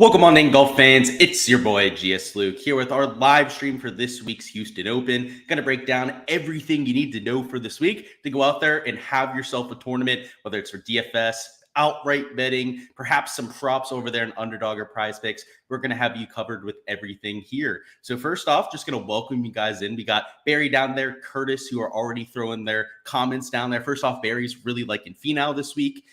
Welcome on in, golf fans. It's your boy Gsluke here with our live stream for this week's Houston Open. Going to break down everything you need to know for this week to go out there and have yourself a tournament, whether it's for DFS, outright betting, perhaps some props over there in Underdog or Prize Picks. We're going to have you covered with everything here. So first off, just going to welcome you guys in. We got Barry down there, Curtis, who are already throwing their comments down there. First off, Barry's really liking Finau this week.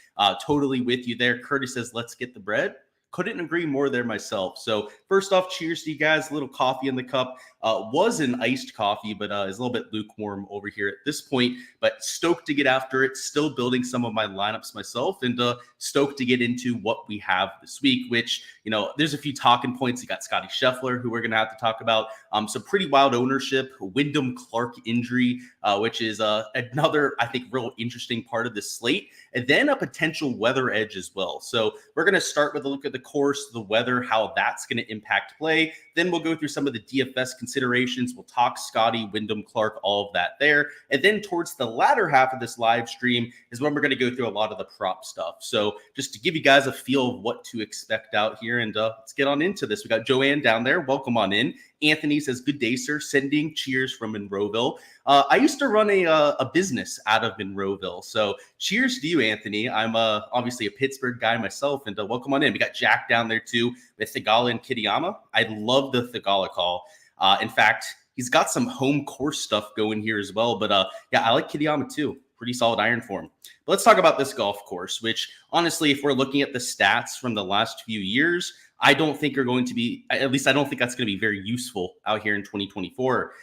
Totally with you there. Curtis says, let's get the bread. Couldn't agree more there myself. So first off, cheers to you guys. A little coffee in the cup. Was an iced coffee, but is a little bit lukewarm over here at this point. But stoked to get after it. Still building some of my lineups myself, and stoked to get into what we have this week. Which, you know, there's a few talking points. You got Scotty Scheffler, who we're gonna have to talk about. Some pretty wild ownership. Wyndham Clark injury, which is another, I think, real interesting part of the slate, and then a potential weather edge as well. So we're gonna start with a look at the course, the weather, how that's going to impact play. Then we'll go through some of the DFS considerations. We'll talk Scotty, Wyndham Clark, all of that there. And then towards the latter half of this live stream is when we're going to go through a lot of the prop stuff. So just to give you guys a feel of what to expect out here, and let's get on into this. We got Joanne down there. Welcome on in. Anthony says, good day, sir. Sending cheers from Monroeville. I used to run a business out of Monroeville. So cheers to you, Anthony. I'm obviously a Pittsburgh guy myself, and welcome on in. We got Jack down there too with Thigala and Kitayama. I love the Thigala call. In fact, he's got some home course stuff going here as well. But yeah, I like Kitayama too. Pretty solid iron form. But let's talk about this golf course, which honestly, if we're looking at the stats from the last few years, I don't think are going to be, at least I don't think that's going to be very useful out here in 2024.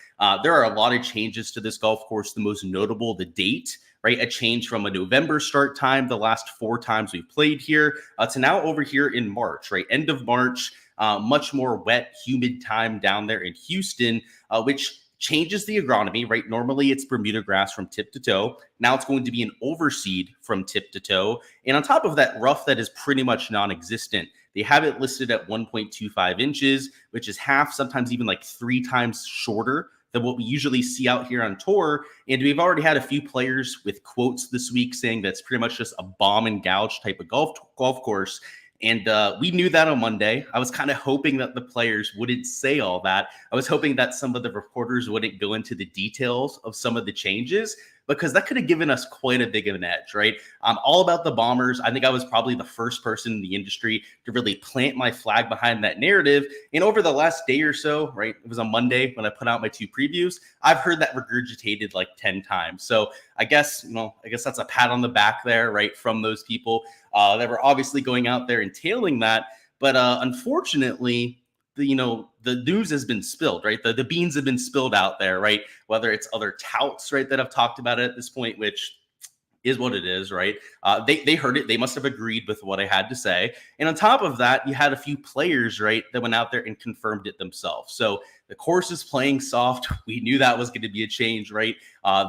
There are a lot of changes to this golf course. The most notable, the date, right? A change from a November start time, the last 4 times we've played here, to now over here in March, right? End of March, much more wet, humid time down there in Houston, which changes the agronomy, right? Normally it's Bermuda grass from tip to toe. Now it's going to be an overseed from tip to toe. And on top of that, rough that is pretty much non-existent. They have it listed at 1.25 inches, which is half, sometimes even like 3 times shorter than what we usually see out here on tour. And we've already had a few players with quotes this week saying that's pretty much just a bomb and gouge type of golf course. And we knew that on Monday. I was kind of hoping that the players wouldn't say all that. I was hoping that some of the reporters wouldn't go into the details of some of the changes, because that could have given us quite a big of an edge, right? I'm all about the Bombers. I think I was probably the first person in the industry to really plant my flag behind that narrative. And over the last day or so, right, it was on Monday when I put out my 2 previews, I've heard that regurgitated like 10 times. So I guess that's a pat on the back there, right, from those people that were obviously going out there and tailing that. But unfortunately, the news has been spilled, right? The beans have been spilled out there, right? Whether it's other touts, right, that have talked about it at this point, which is what it is, right? They heard it. They must have agreed with what I had to say. And on top of that, you had a few players, right, that went out there and confirmed it themselves. So the course is playing soft. We knew that was going to be a change, right?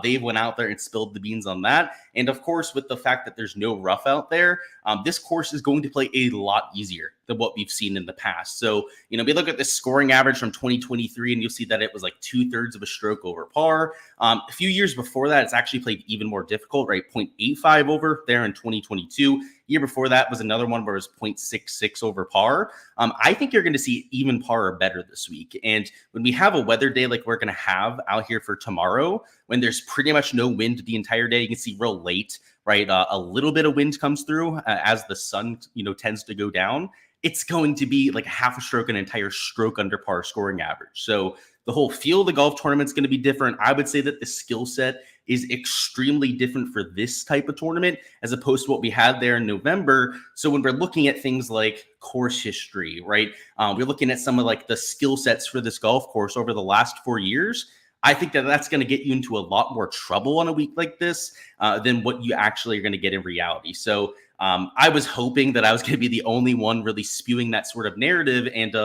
They went out there and spilled the beans on that. And of course, with the fact that there's no rough out there, this course is going to play a lot easier than what we've seen in the past. So, we look at this scoring average from 2023, and you'll see that it was like 2/3 of a stroke over par. A few years before that, it's actually played even more difficult, right? 0.85 over there in 2022. Year before that was another one where it was 0.66 over par. I think you're going to see even par or better this week. And when we have a weather day like we're going to have out here for tomorrow, when there's pretty much no wind the entire day, you can see real late, right? A little bit of wind comes through as the sun, tends to go down. It's going to be like a half a stroke, an entire stroke under par scoring average. So the whole feel of the golf tournament is going to be different. I would say that the skill set is extremely different for this type of tournament as opposed to what we had there in November. So when we're looking at things like course history, right? We're looking at some of like the skill sets for this golf course over the last 4 years. I think that that's going to get you into a lot more trouble on a week like this than what you actually are going to get in reality. So I was hoping that I was going to be the only one really spewing that sort of narrative. And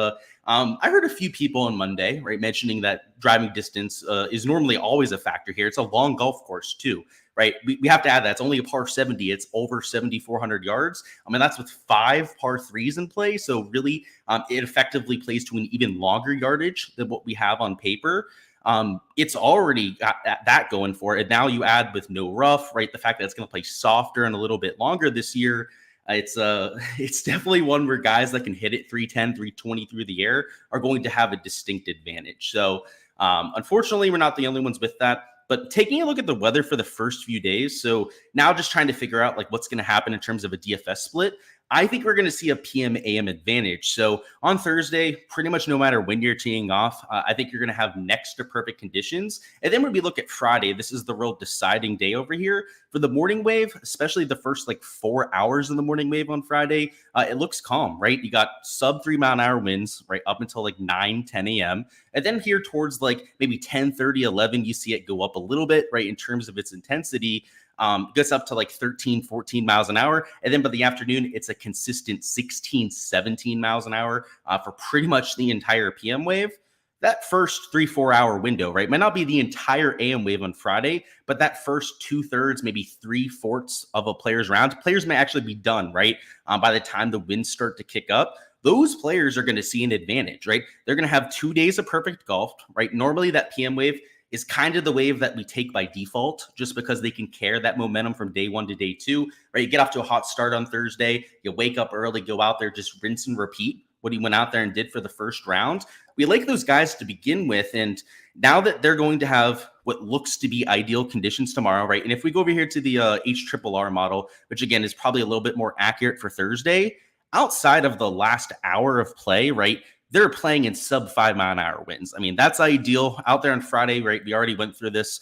I heard a few people on Monday, right, mentioning that driving distance is normally always a factor here. It's a long golf course too, right? We have to add that. It's only a par 70. It's over 7,400 yards. I mean, that's with 5 par 3s in play. So really, it effectively plays to an even longer yardage than what we have on paper. It's already got that going for it. And now you add with no rough, right? The fact that it's going to play softer and a little bit longer this year. It's definitely one where guys that can hit it 310, 320 through the air are going to have a distinct advantage. So unfortunately, we're not the only ones with that. But taking a look at the weather for the first few days, so now just trying to figure out like what's going to happen in terms of a DFS split. I think we're going to see a PM AM advantage. So on Thursday, pretty much no matter when you're teeing off, I think you're going to have next to perfect conditions. And then when we look at Friday, this is the real deciding day over here for the morning wave, especially the first like 4 hours of the morning wave on Friday. It looks calm, right? You got sub 3 mile-an-hour winds right up until like 9-10 a.m. And then here towards like maybe 10:30, 11, you see it go up a little bit, right, in terms of its intensity. Gets up to like 13, 14 miles an hour. And then by the afternoon, it's a consistent 16, 17 miles an hour for pretty much the entire PM wave. That first 3-4 hour window, right, might not be the entire AM wave on Friday, but that first 2/3, maybe 3/4 of a player's round, players may actually be done, right, by the time the winds start to kick up. Those players are going to see an advantage, right? They're going to have 2 days of perfect golf, right? Normally that PM wave is kind of the wave that we take by default just because they can carry that momentum from day one to day two, right? You get off to a hot start on Thursday, you wake up early, go out there, just rinse and repeat what he went out there and did for the first round. We like those guys to begin with. And now that they're going to have what looks to be ideal conditions tomorrow, right? And if we go over here to the HRRR model, which again is probably a little bit more accurate for Thursday, outside of the last hour of play, right? They're playing in sub 5 mile-an-hour winds. I mean, that's ideal out there on Friday, right? We already went through this.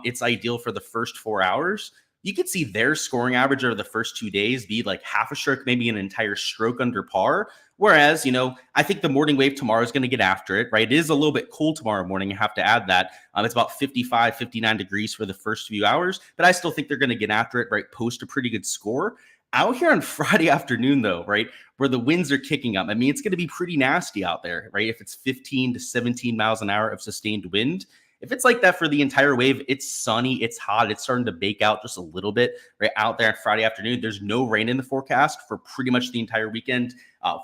It's ideal for the first 4 hours. You could see their scoring average over the first 2 days be like half a stroke, maybe an entire stroke under par. Whereas, I think the morning wave tomorrow is going to get after it, right? It is a little bit cool tomorrow morning. I have to add that. It's about 55, 59 degrees for the first few hours, but I still think they're going to get after it, right? Post a pretty good score. Out here on Friday afternoon, though, right, where the winds are kicking up, I mean, it's going to be pretty nasty out there, right? If it's 15 to 17 miles an hour of sustained wind, if it's like that for the entire wave, it's sunny, it's hot, it's starting to bake out just a little bit, right, out there on Friday afternoon. There's no rain in the forecast for pretty much the entire weekend.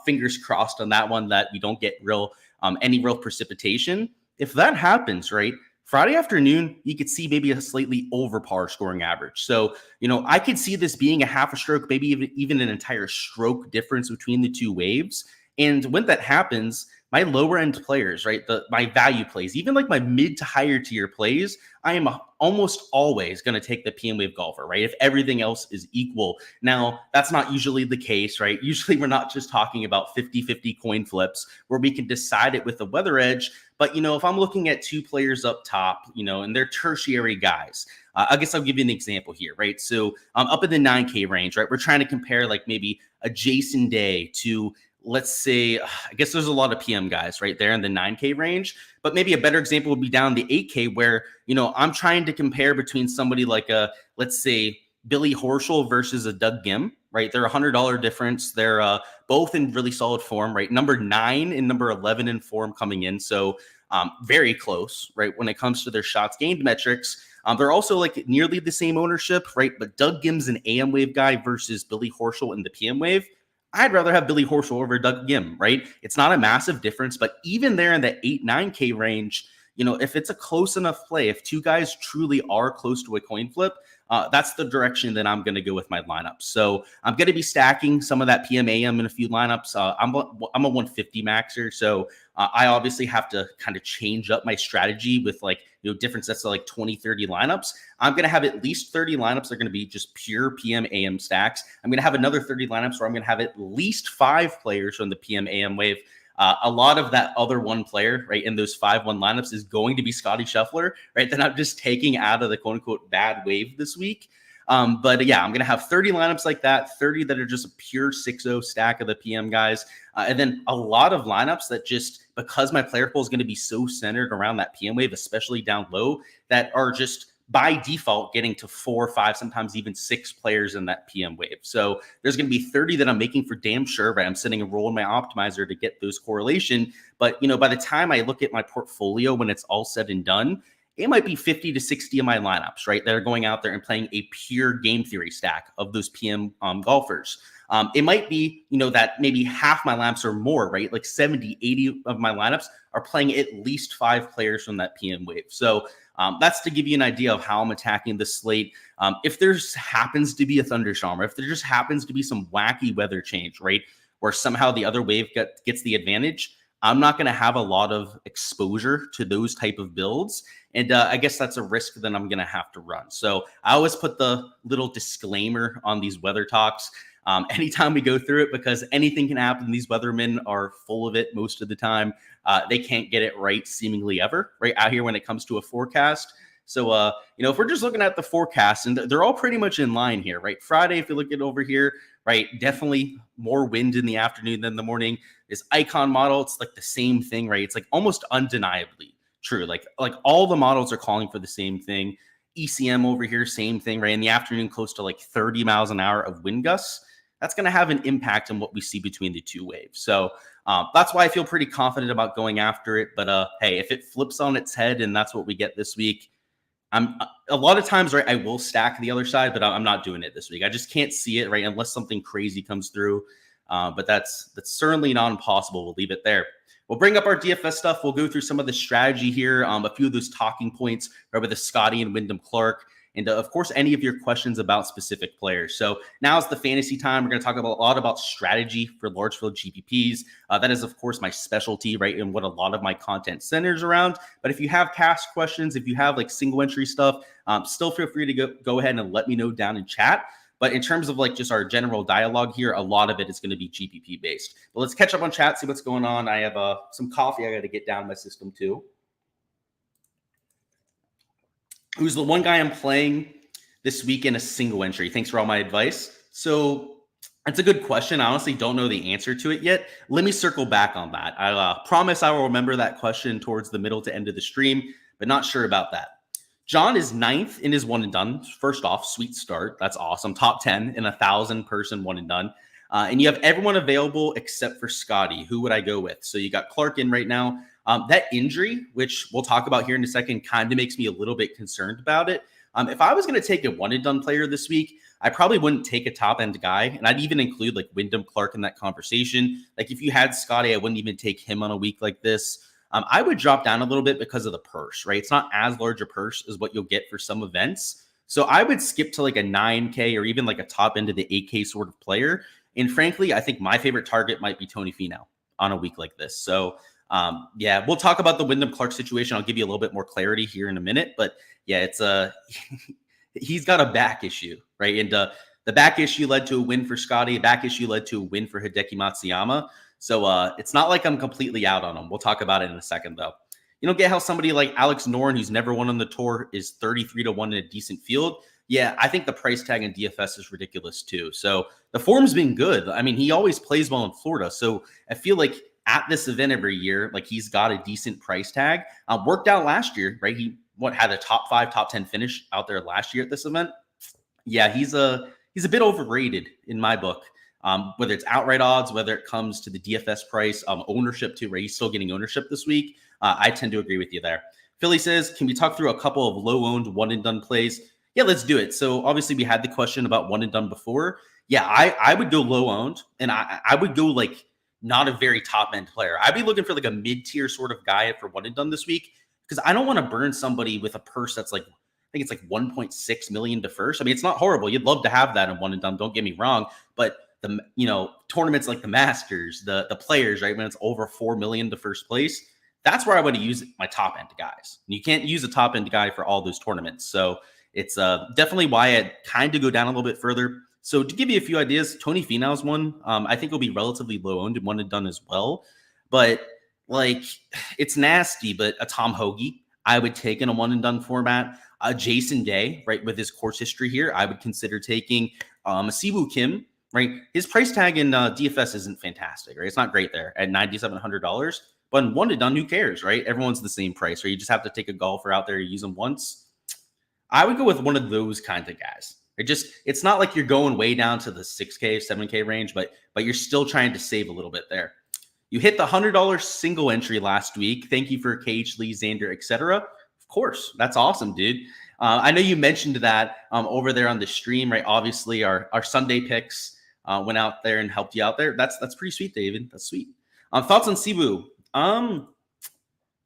Fingers crossed on that one that we don't get any real precipitation. If that happens, right, Friday afternoon, you could see maybe a slightly over par scoring average. So, I could see this being a half a stroke, maybe even an entire stroke difference between the two waves. And when that happens, my lower end players, right, my value plays, even like my mid to higher tier plays, I am almost always going to take the PM wave golfer, right? If everything else is equal. Now, that's not usually the case, right? Usually we're not just talking about 50-50 coin flips where we can decide it with the weather edge. But, if I'm looking at two players up top, and they're tertiary guys, I guess I'll give you an example here, right? So up in the 9K range, right? We're trying to compare like maybe a Jason Day to, let's say, I guess there's a lot of PM guys right there in the 9K range, but maybe a better example would be down the 8K where, I'm trying to compare between somebody like let's say Billy Horschel versus a Doug Gim, right? They're $100 difference. They're both in really solid form, right? Number 9 and number 11 in form coming in. So very close, right? When it comes to their shots gained metrics. They're also like nearly the same ownership, right? But Doug Gim's an AM wave guy versus Billy Horschel in the PM wave. I'd rather have Billy Horschel over Doug Gim, right? It's not a massive difference, but even there in the 8-9K range, if it's a close enough play, if two guys truly are close to a coin flip, that's the direction that I'm going to go with my lineups. So I'm going to be stacking some of that PM AM in a few lineups. I'm a 150 maxer, so I obviously have to kind of change up my strategy with like different sets of like 20, 30 lineups. I'm going to have at least 30 lineups that are going to be just pure PM AM stacks. I'm going to have another 30 lineups where I'm going to have at least 5 players from the PM AM wave. A lot of that other one player, right, in those 5-1 lineups is going to be Scotty Scheffler, right, that I'm just taking out of the quote-unquote bad wave this week. But yeah, I'm going to have 30 lineups like that, 30 that are just a pure 6-0 stack of the PM guys. And then a lot of lineups that just, because my player pool is going to be so centered around that PM wave, especially down low, that are just by default getting to 4, 5, sometimes even 6 players in that PM wave. So there's going to be 30 that I'm making for damn sure, right? I'm setting a roll in my optimizer to get those correlation. But, by the time I look at my portfolio, when it's all said and done, it might be 50 to 60 of my lineups, right, that are going out there and playing a pure game theory stack of those PM golfers. It might be, that maybe half my lineups or more, right? Like 70, 80 of my lineups are playing at least 5 players from that PM wave. So that's to give you an idea of how I'm attacking the slate. If there happens to be a thunderstorm, or if there just happens to be some wacky weather change, right, where somehow the other wave gets the advantage, I'm not going to have a lot of exposure to those type of builds. And I guess that's a risk that I'm going to have to run. So I always put the little disclaimer on these weather talks anytime we go through it, because anything can happen. These weathermen are full of it most of the time. They can't get it right seemingly ever, right, out here when it comes to a forecast. So, if we're just looking at the forecast, and they're all pretty much in line here, right? Friday, if you look at over here, right, definitely more wind in the afternoon than the morning. This icon model, it's like the same thing, right? It's like almost undeniably true. Like all the models are calling for the same thing. ECM over here, same thing, right? In the afternoon, close to like 30 miles an hour of wind gusts. That's going to have an impact on what we see between the two waves. So that's why I feel pretty confident about going after it. But hey, if it flips on its head and that's what we get this week, I'm a lot of times, right, I will stack the other side, but I'm not doing it this week. I just can't see it, right, unless something crazy comes through. But that's certainly not impossible. We'll leave it there. We'll bring up our DFS stuff. We'll go through some of the strategy here, a few of those talking points, right, with the Scotty and Wyndham Clark, and of course, any of your questions about specific players. So now is the fantasy time. We're going to talk a lot about strategy for large field GPPs. That is, of course, my specialty, right, and what a lot of my content centers around. But if you have cast questions, if you have like single entry stuff, still feel free to go ahead and let me know down in chat. But in terms of like just our general dialogue here, a lot of it is going to be GPP based. But let's catch up on chat, see what's going on. I have some coffee I got to get down my system too. Who's the one guy I'm playing this week in a single entry? Thanks for all my advice. So that's a good question. I honestly don't know the answer to it yet. Let me circle back on that. I promise I will remember that question towards the middle to end of the stream, but not sure about that. John is 9th in his one and done. First off, sweet start. That's awesome. Top 10 in 1,000 person one and done. And you have everyone available except for Scotty. Who would I go with? So you got Clark in right now. That injury, which we'll talk about here in a second, kind of makes me a little bit concerned about it. If I was going to take a one and done player this week, I probably wouldn't take a top end guy. And I'd even include like Wyndham Clark in that conversation. Like if you had Scotty, I wouldn't even take him on a week like this. I would drop down a little bit because of the purse, right? It's not as large a purse as what you'll get for some events. So I would skip to like a 9K or even like a top end of the 8K sort of player. And frankly, I think my favorite target might be Tony Finau on a week like this. So yeah, we'll talk about the Wyndham Clark situation. I'll give you a little bit more clarity here in a minute, but yeah, it's he's got a back issue, right? And the back issue led to a win for Scotty. Back issue led to a win for Hideki Matsuyama. So it's not like I'm completely out on him. We'll talk about it in a second, though. You don't get how somebody like Alex Noren, who's never won on the tour, is 33-1 in a decent field. Yeah, I think the price tag in DFS is ridiculous too. So the form's been good. I mean, he always plays well in Florida. So I feel like at this event every year, like he's got a decent price tag. Worked out last year, right? He had a top 5, top 10 finish out there last year at this event. Yeah, he's a bit overrated in my book. Whether it's outright odds, whether it comes to the DFS price, ownership too, right? He's still getting ownership this week. I tend to agree with you there. Philly says, can we talk through a couple of low-owned one-and-done plays? Yeah, let's do it. So obviously we had the question about one-and-done before. Yeah, I would go low-owned, and I would go like not a very top-end player. I'd be looking for like a mid-tier sort of guy for one-and-done this week because I don't want to burn somebody with a purse that's like, I think it's like 1.6 million to first. I mean, it's not horrible. You'd love to have that in one-and-done. Don't get me wrong, but the tournaments like the Masters, the players, right, when it's over 4 million to first place, that's where I want to use my top end guys. And you can't use a top end guy for all those tournaments. So it's definitely why I'd kind of go down a little bit further. So to give you a few ideas, Tony Finau's one, I think will be relatively low owned and one and done as well. But like it's nasty, but a Tom Hoagie, I would take in a one and done format. Jason Day, right, with his course history here, I would consider taking Siwoo Kim. Right, his price tag in DFS isn't fantastic, right? It's not great there at $9,700. But in one and done, who cares, right? Everyone's the same price, right? You just have to take a golfer out there, use them once. I would go with one of those kinds of guys. It's not like you're going way down to the 6K, 7K range, but you're still trying to save a little bit there. You hit the $100 single entry last week. Thank you for KH Lee, Xander, etc. Of course, that's awesome, dude. I know you mentioned that over there on the stream, right? Obviously, our Sunday picks. went out there and helped you out there. That's pretty sweet, David. That's sweet. Thoughts on Sibu?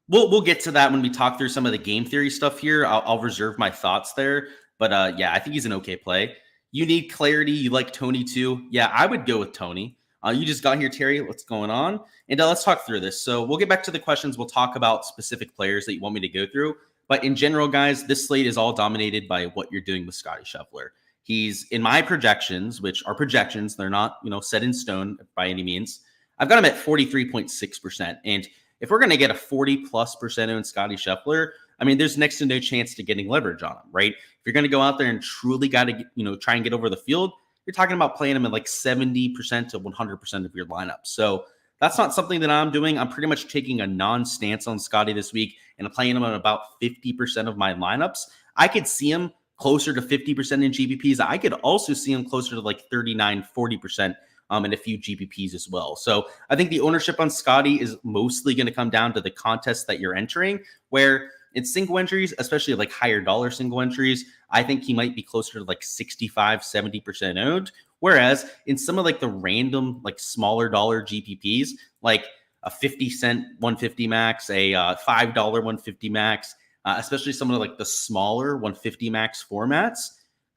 We'll get to that when we talk through some of the game theory stuff here. I'll reserve my thoughts there. But yeah, I think he's an okay play. You need clarity. You like Tony too. Yeah, I would go with Tony. You just got here, Terry. What's going on? And let's talk through this. So we'll get back to the questions. We'll talk about specific players that you want me to go through. But in general, guys, this slate is all dominated by what you're doing with Scottie Scheffler. He's in my projections, which are projections. They're not, set in stone by any means. I've got him at 43.6%. And if we're going to get a 40+% owned Scottie Scheffler, I mean, there's next to no chance to getting leverage on him, right? If you're going to go out there and truly got to, try and get over the field, you're talking about playing him in like 70% to 100% of your lineup. So that's not something that I'm doing. I'm pretty much taking a non-stance on Scottie this week and playing him on about 50% of my lineups. I could see him closer to 50% in GPPs. I could also see him closer to like 39, 40% in a few GPPs as well. So I think the ownership on Scottie is mostly going to come down to the contests that you're entering, where it's single entries, especially like higher dollar single entries. I think he might be closer to like 65, 70% owned. Whereas in some of like the random, like smaller dollar GPPs, like a 50-cent 150 max, a $5 150 max, especially some of like the smaller 150 max formats,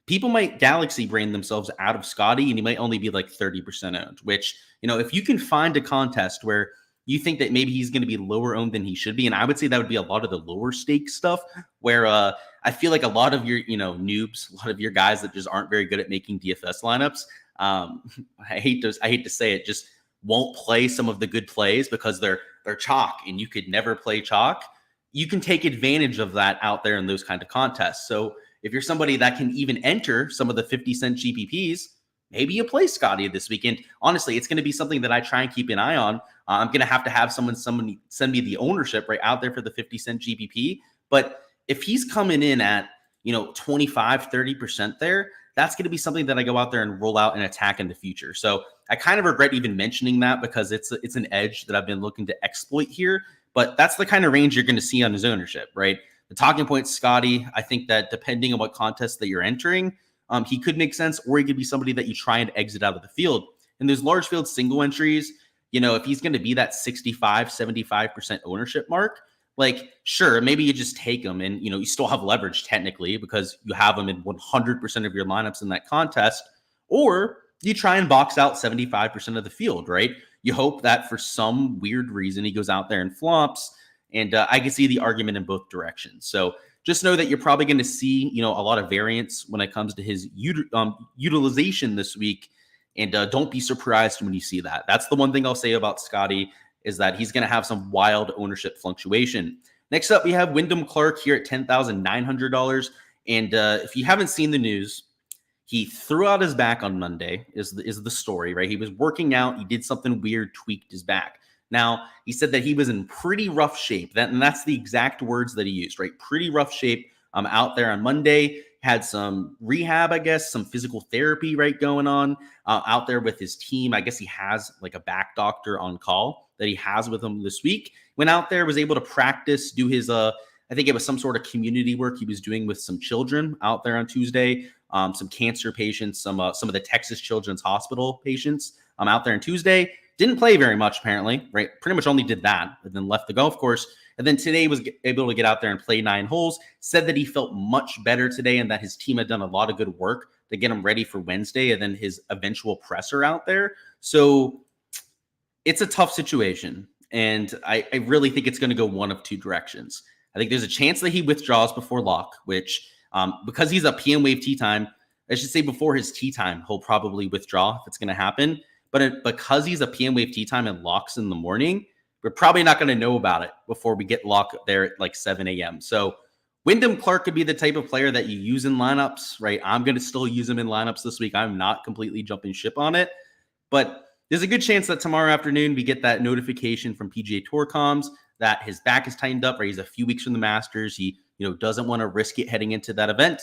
people might galaxy brain themselves out of Scottie and he might only be like 30% owned, which, if you can find a contest where you think that maybe he's going to be lower owned than he should be. And I would say that would be a lot of the lower stakes stuff where I feel like a lot of your, noobs, a lot of your guys that just aren't very good at making DFS lineups. I hate to say it, just won't play some of the good plays because they're chalk and you could never play chalk. You can take advantage of that out there in those kind of contests. So if you're somebody that can even enter some of the 50-cent GPPs, maybe you play Scottie this weekend. Honestly, it's going to be something that I try and keep an eye on. I'm going to have someone send me the ownership right out there for the 50-cent GPP. But if he's coming in at, 25, 30% there, that's going to be something that I go out there and roll out and attack in the future. So I kind of regret even mentioning that because it's an edge that I've been looking to exploit here. But that's the kind of range you're going to see on his ownership, right? The talking point, Scottie, I think that depending on what contest that you're entering, he could make sense, or he could be somebody that you try and exit out of the field. And there's large field single entries, if he's going to be that 65, 75% ownership mark, like, sure, maybe you just take him and, you still have leverage technically because you have him in 100% of your lineups in that contest, or you try and box out 75% of the field, right? You hope that for some weird reason he goes out there and flops. And I can see the argument in both directions. So just know that you're probably going to see, a lot of variance when it comes to his utilization this week. And don't be surprised when you see that. That's the one thing I'll say about Scottie is that he's going to have some wild ownership fluctuation. Next up, we have Wyndham Clark here at $10,900. And if you haven't seen the news, he threw out his back on Monday is the story, right? He was working out. He did something weird, tweaked his back. Now, he said that he was in pretty rough shape. And that's the exact words that he used, right? Pretty rough shape out there on Monday. Had some rehab, I guess, some physical therapy, right, going on out there with his team. I guess he has like a back doctor on call that he has with him this week. Went out there, was able to practice, do his, I think it was some sort of community work he was doing with some children out there on Tuesday, some cancer patients, some of the Texas Children's Hospital patients out there on Tuesday. Didn't play very much, apparently, right? Pretty much only did that and then left the golf course. And then today was able to get out there and play 9 holes. Said that he felt much better today and that his team had done a lot of good work to get him ready for Wednesday and then his eventual presser out there. So it's a tough situation. And I really think it's going to go one of two directions. I think there's a chance that he withdraws before lock, which because he's a PM wave tee time, I should say before his tee time, he'll probably withdraw if it's going to happen. But because he's a PM wave tee time and locks in the morning, we're probably not going to know about it before we get lock there at like 7 a.m. So Wyndham Clark could be the type of player that you use in lineups, right? I'm going to still use him in lineups this week. I'm not completely jumping ship on it. But there's a good chance that tomorrow afternoon we get that notification from PGA Tour comms that his back is tightened up, right? He's a few weeks from the Masters. He doesn't want to risk it heading into that event.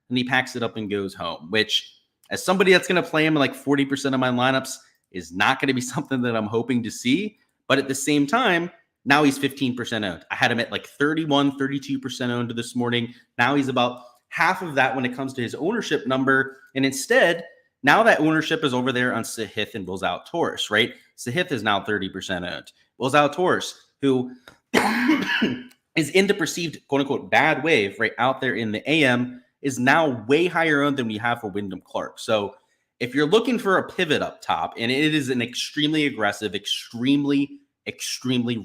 And he packs it up and goes home, which as somebody that's going to play him in like 40% of my lineups is not going to be something that I'm hoping to see. But at the same time, now he's 15% owned. I had him at like 31, 32% owned this morning. Now he's about half of that when it comes to his ownership number. And instead, Now that ownership is over there on Sahith and Will Zalatoris, right? Sahith is now 30% owned. Will Zalatoris, who is in the perceived quote-unquote bad wave, right, out there in the AM, is now way higher owned than we have for Wyndham Clark. So if you're looking for a pivot up top, and it is an extremely aggressive, extremely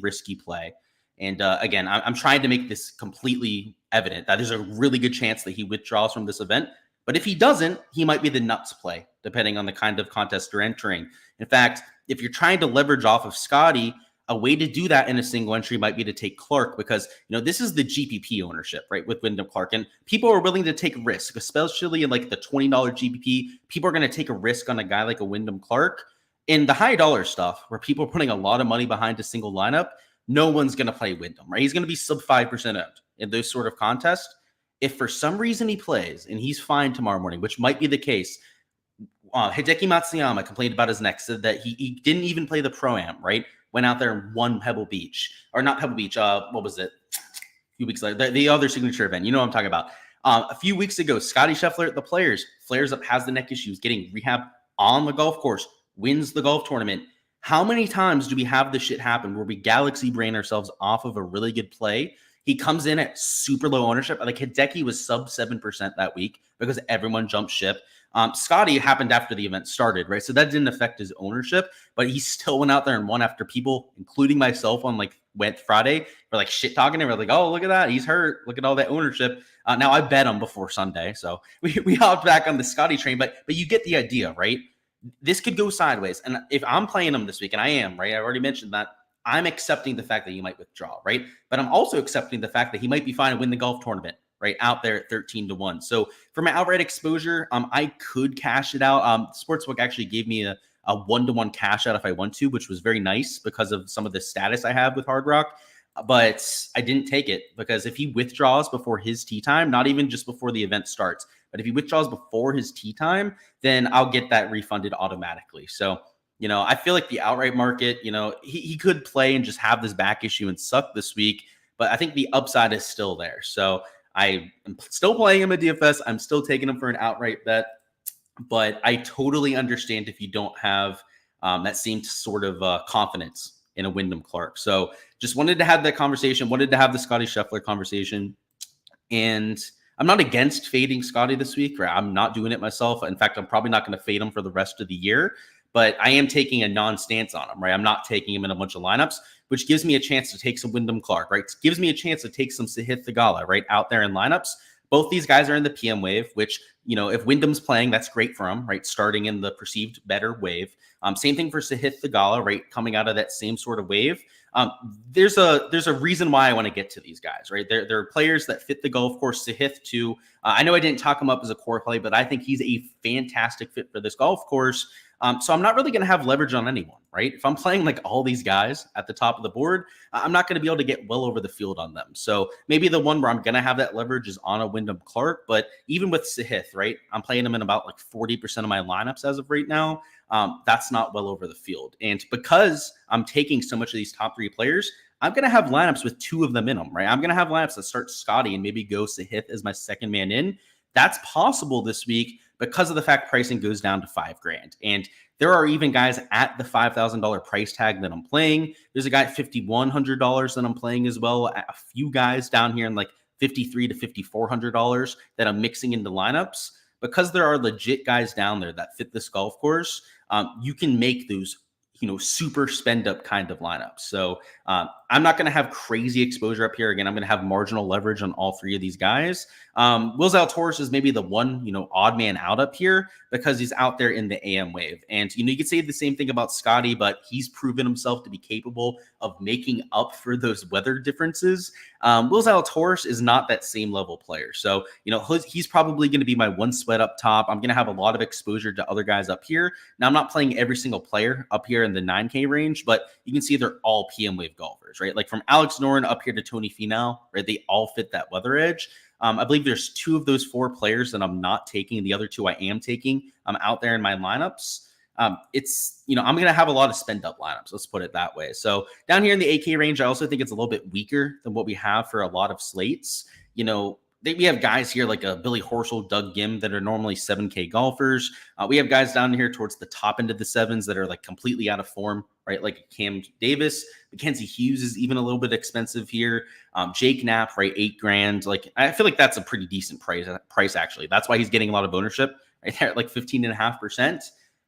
risky play. And again, I'm trying to make this completely evident that there's a really good chance that he withdraws from this event. But if he doesn't, he might be the nuts play, depending on the kind of contest you're entering. In fact, if you're trying to leverage off of Scotty, a way to do that in a single entry might be to take Clark, because this is the GPP ownership, right, with Wyndham Clark, and people are willing to take risk, especially in like the $20 GPP. People are going to take a risk on a guy like a Wyndham Clark. In the high dollar stuff, where people are putting a lot of money behind a single lineup, no one's going to play Wyndham, right? He's going to be sub 5% owned in those sort of contests. If for some reason he plays and he's fine tomorrow morning, which might be the case, Hideki Matsuyama complained about his neck, said that he didn't even play the Pro-Am, right? Went out there and won Pebble Beach. Or not Pebble Beach, what was it? A few weeks later, the other signature event. You know what I'm talking about. A few weeks ago, Scotty Scheffler at the Players flares up, has the neck issues, getting rehab on the golf course, wins the golf tournament. How many times do we have this shit happen where we galaxy brain ourselves off of a really good play? He comes in at super low ownership. Like Hideki was sub 7% that week because everyone jumped ship. Scotty happened after the event started, right? So that didn't affect his ownership, but he still went out there and won after people, including myself on Friday, were like shit talking and we're like, oh, look at that. He's hurt. Look at all that ownership. Now I bet him before Sunday. So we hopped back on the Scotty train, but you get the idea, right? This could go sideways. And if I'm playing him this week, and I am, right? I already mentioned that, I'm accepting the fact that he might withdraw, right? But I'm also accepting the fact that he might be fine and win the golf tournament, right? Out there at 13-1. So for my outright exposure, I could cash it out. Sportsbook actually gave me a 1-to-1 cash out if I want to, which was very nice because of some of the status I have with Hard Rock. But I didn't take it because if he withdraws before his tee time, not even just before the event starts, but if he withdraws before his tee time, then I'll get that refunded automatically. So I feel like the outright market, he could play and just have this back issue and suck this week, but I think the upside is still there. So I am still playing him at DFS. I'm still taking him for an outright bet, but I totally understand if you don't have that same sort of confidence in a Wyndham Clark. So just wanted to have that conversation, wanted to have the Scotty Scheffler conversation. And I'm not against fading Scotty this week, right? I'm not doing it myself. In fact, I'm probably not going to fade him for the rest of the year. But I am taking a non-stance on him, right? I'm not taking him in a bunch of lineups, which gives me a chance to take some Wyndham Clark, right? It gives me a chance to take some Sahith Theegala, right, out there in lineups. Both these guys are in the PM wave, which, if Wyndham's playing, that's great for him, right? Starting in the perceived better wave. Same thing for Sahith Theegala, right? Coming out of that same sort of wave. There's a reason why I want to get to these guys, right? They're players that fit the golf course. Sahith too. I know I didn't talk him up as a core play, but I think he's a fantastic fit for this golf course. So I'm not really going to have leverage on anyone, right? If I'm playing like all these guys at the top of the board, I'm not going to be able to get well over the field on them. So maybe the one where I'm going to have that leverage is on a Wyndham Clark. But even with Sahith, right, I'm playing him in about like 40% of my lineups as of right now. That's not well over the field. And because I'm taking so much of these top three players, I'm going to have lineups with two of them in them, right? I'm going to have lineups that start Scotty and maybe go Sahith as my second man in. That's possible this week because of the fact pricing goes down to $5,000. And there are even guys at the $5,000 price tag that I'm playing. There's a guy at $5,100 that I'm playing as well. A few guys down here in like $5,300 to $5,400 that I'm mixing into lineups. Because there are legit guys down there that fit this golf course, you can make those super spend up kind of lineups. So I'm not going to have crazy exposure up here. Again, I'm going to have marginal leverage on all three of these guys. Will Zalatoris is maybe the one, odd man out up here because he's out there in the AM wave. And, you could say the same thing about Scotty, but he's proven himself to be capable of making up for those weather differences. Will Zalatoris is not that same level player. So, he's probably going to be my one sweat up top. I'm going to have a lot of exposure to other guys up here. Now, I'm not playing every single player up here in the 9K range, but you can see they're all PM wave golfers, right? Like from Alex Noren up here to Tony Finau, right? They all fit that weather edge. I believe there's two of those four players that I'm not taking. The other two I am taking. I'm out there in my lineups. It's, I'm going to have a lot of spend up lineups. Let's put it that way. So down here in the AK range, I also think it's a little bit weaker than what we have for a lot of slates. we have guys here like a Billy Horschel, Doug Gim that are normally 7K golfers. We have guys down here towards the top end of the sevens that are like completely out of form, right? Like Cam Davis, Mackenzie Hughes is even a little bit expensive here. Jake Knapp, right? $8,000. Like I feel like that's a pretty decent price actually. That's why he's getting a lot of ownership right there at like 15.5%.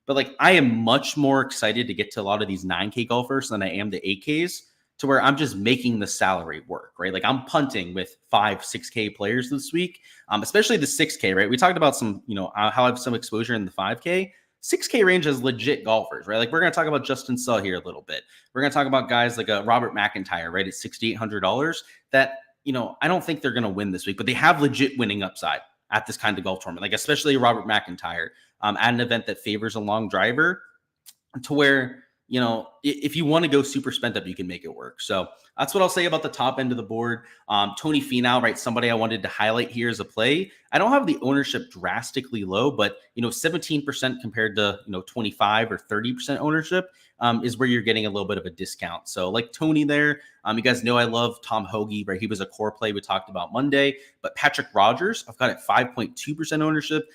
But like I am much more excited to get to a lot of these 9K golfers than I am the 8Ks, to where I'm just making the salary work, right? Like I'm punting with 6K players this week, especially the 6K, right? We talked about some, how I have some exposure in the 5K. 6K range has legit golfers, right? Like we're going to talk about Justin Suh here a little bit. We're going to talk about guys like a Robert McIntyre, right? At $6,800 that, I don't think they're going to win this week, but they have legit winning upside at this kind of golf tournament, like especially Robert McIntyre at an event that favors a long driver, to where, if you want to go super spent up, you can make it work. So that's what I'll say about the top end of the board. Tony Finau, right? Somebody I wanted to highlight here as a play. I don't have the ownership drastically low, but 17% compared to 25 or 30% ownership is where you're getting a little bit of a discount. So like Tony there, you guys know I love Tom Hoagie, right? He was a core play we talked about Monday, but Patrick Rogers, I've got at 5.2% ownership.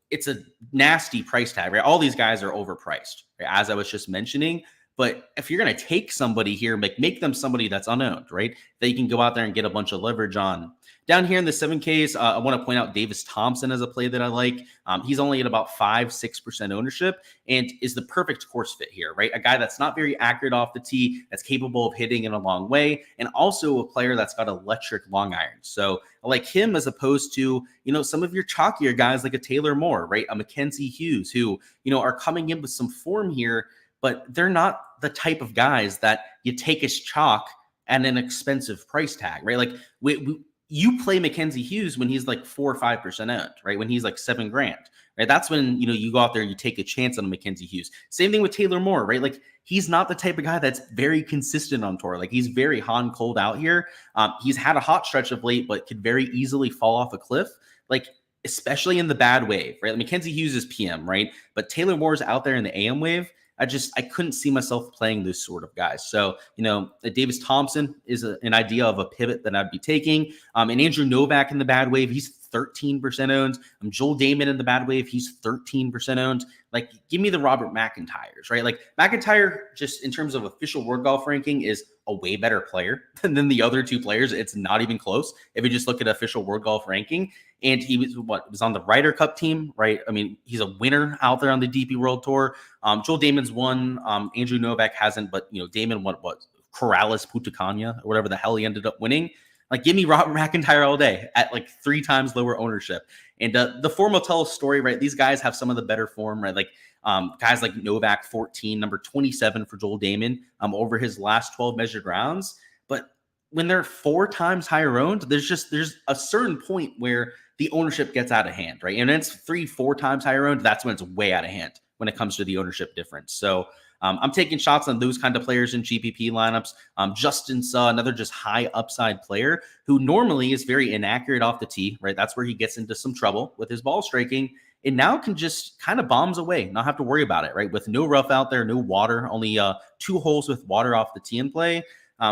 It's a nasty price tag, right? All these guys are overpriced, right? As I was just mentioning. But if you're going to take somebody here, make them somebody that's unowned, right? That you can go out there and get a bunch of leverage on. Down here in the 7Ks, I want to point out Davis Thompson as a play that I like. He's only at about 5-6% ownership and is the perfect course fit here, right? A guy that's not very accurate off the tee, that's capable of hitting in a long way, and also a player that's got electric long irons. So I like him as opposed to, some of your chalkier guys like a Taylor Moore, right? A Mackenzie Hughes who, are coming in with some form here, but they're not the type of guys that you take as chalk at an expensive price tag, right? Like you play Mackenzie Hughes when he's like 4 or 5% owned, right? When he's like $7,000, right? That's when, you go out there and you take a chance on a Mackenzie Hughes. Same thing with Taylor Moore, right? Like he's not the type of guy that's very consistent on tour. Like he's very hot and cold out here. He's had a hot stretch of late, but could very easily fall off a cliff. Like, especially in the bad wave, right? Mackenzie Hughes is PM, right? But Taylor Moore's out there in the AM wave. I couldn't see myself playing those sort of guys. So, Davis Thompson is an idea of a pivot that I'd be taking. And Andrew Novak in the bad wave, he's 13% owned. Joel Damon in the bad wave, he's 13% owned. Like, give me the Robert McIntyres, right? Like, McIntyre, just in terms of official World Golf ranking, is a way better player than the other two players. It's not even close if you just look at official World Golf ranking. And he was on the Ryder Cup team, right? I mean, he's a winner out there on the DP World Tour. Joel Damon's won. Andrew Novak hasn't, but Damon won Corrales Putacania or whatever the hell he ended up winning. Like, give me Robert McIntyre all day at like 3 times lower ownership. And the form will tell a story, right? These guys have some of the better form, right? Like guys like Novak 14, number 27 for Joel Damon over his last 12 measured rounds. But when they're 4 times higher owned, there's a certain point where the ownership gets out of hand, right? And it's 3-4 times higher owned. That's when it's way out of hand when it comes to the ownership difference. So I'm taking shots on those kind of players in GPP lineups. Justin Suh, another just high upside player who normally is very inaccurate off the tee, right? That's where he gets into some trouble with his ball striking, and now can just kind of bombs away, not have to worry about it, right? With no rough out there, no water, only 2 holes with water off the tee in play.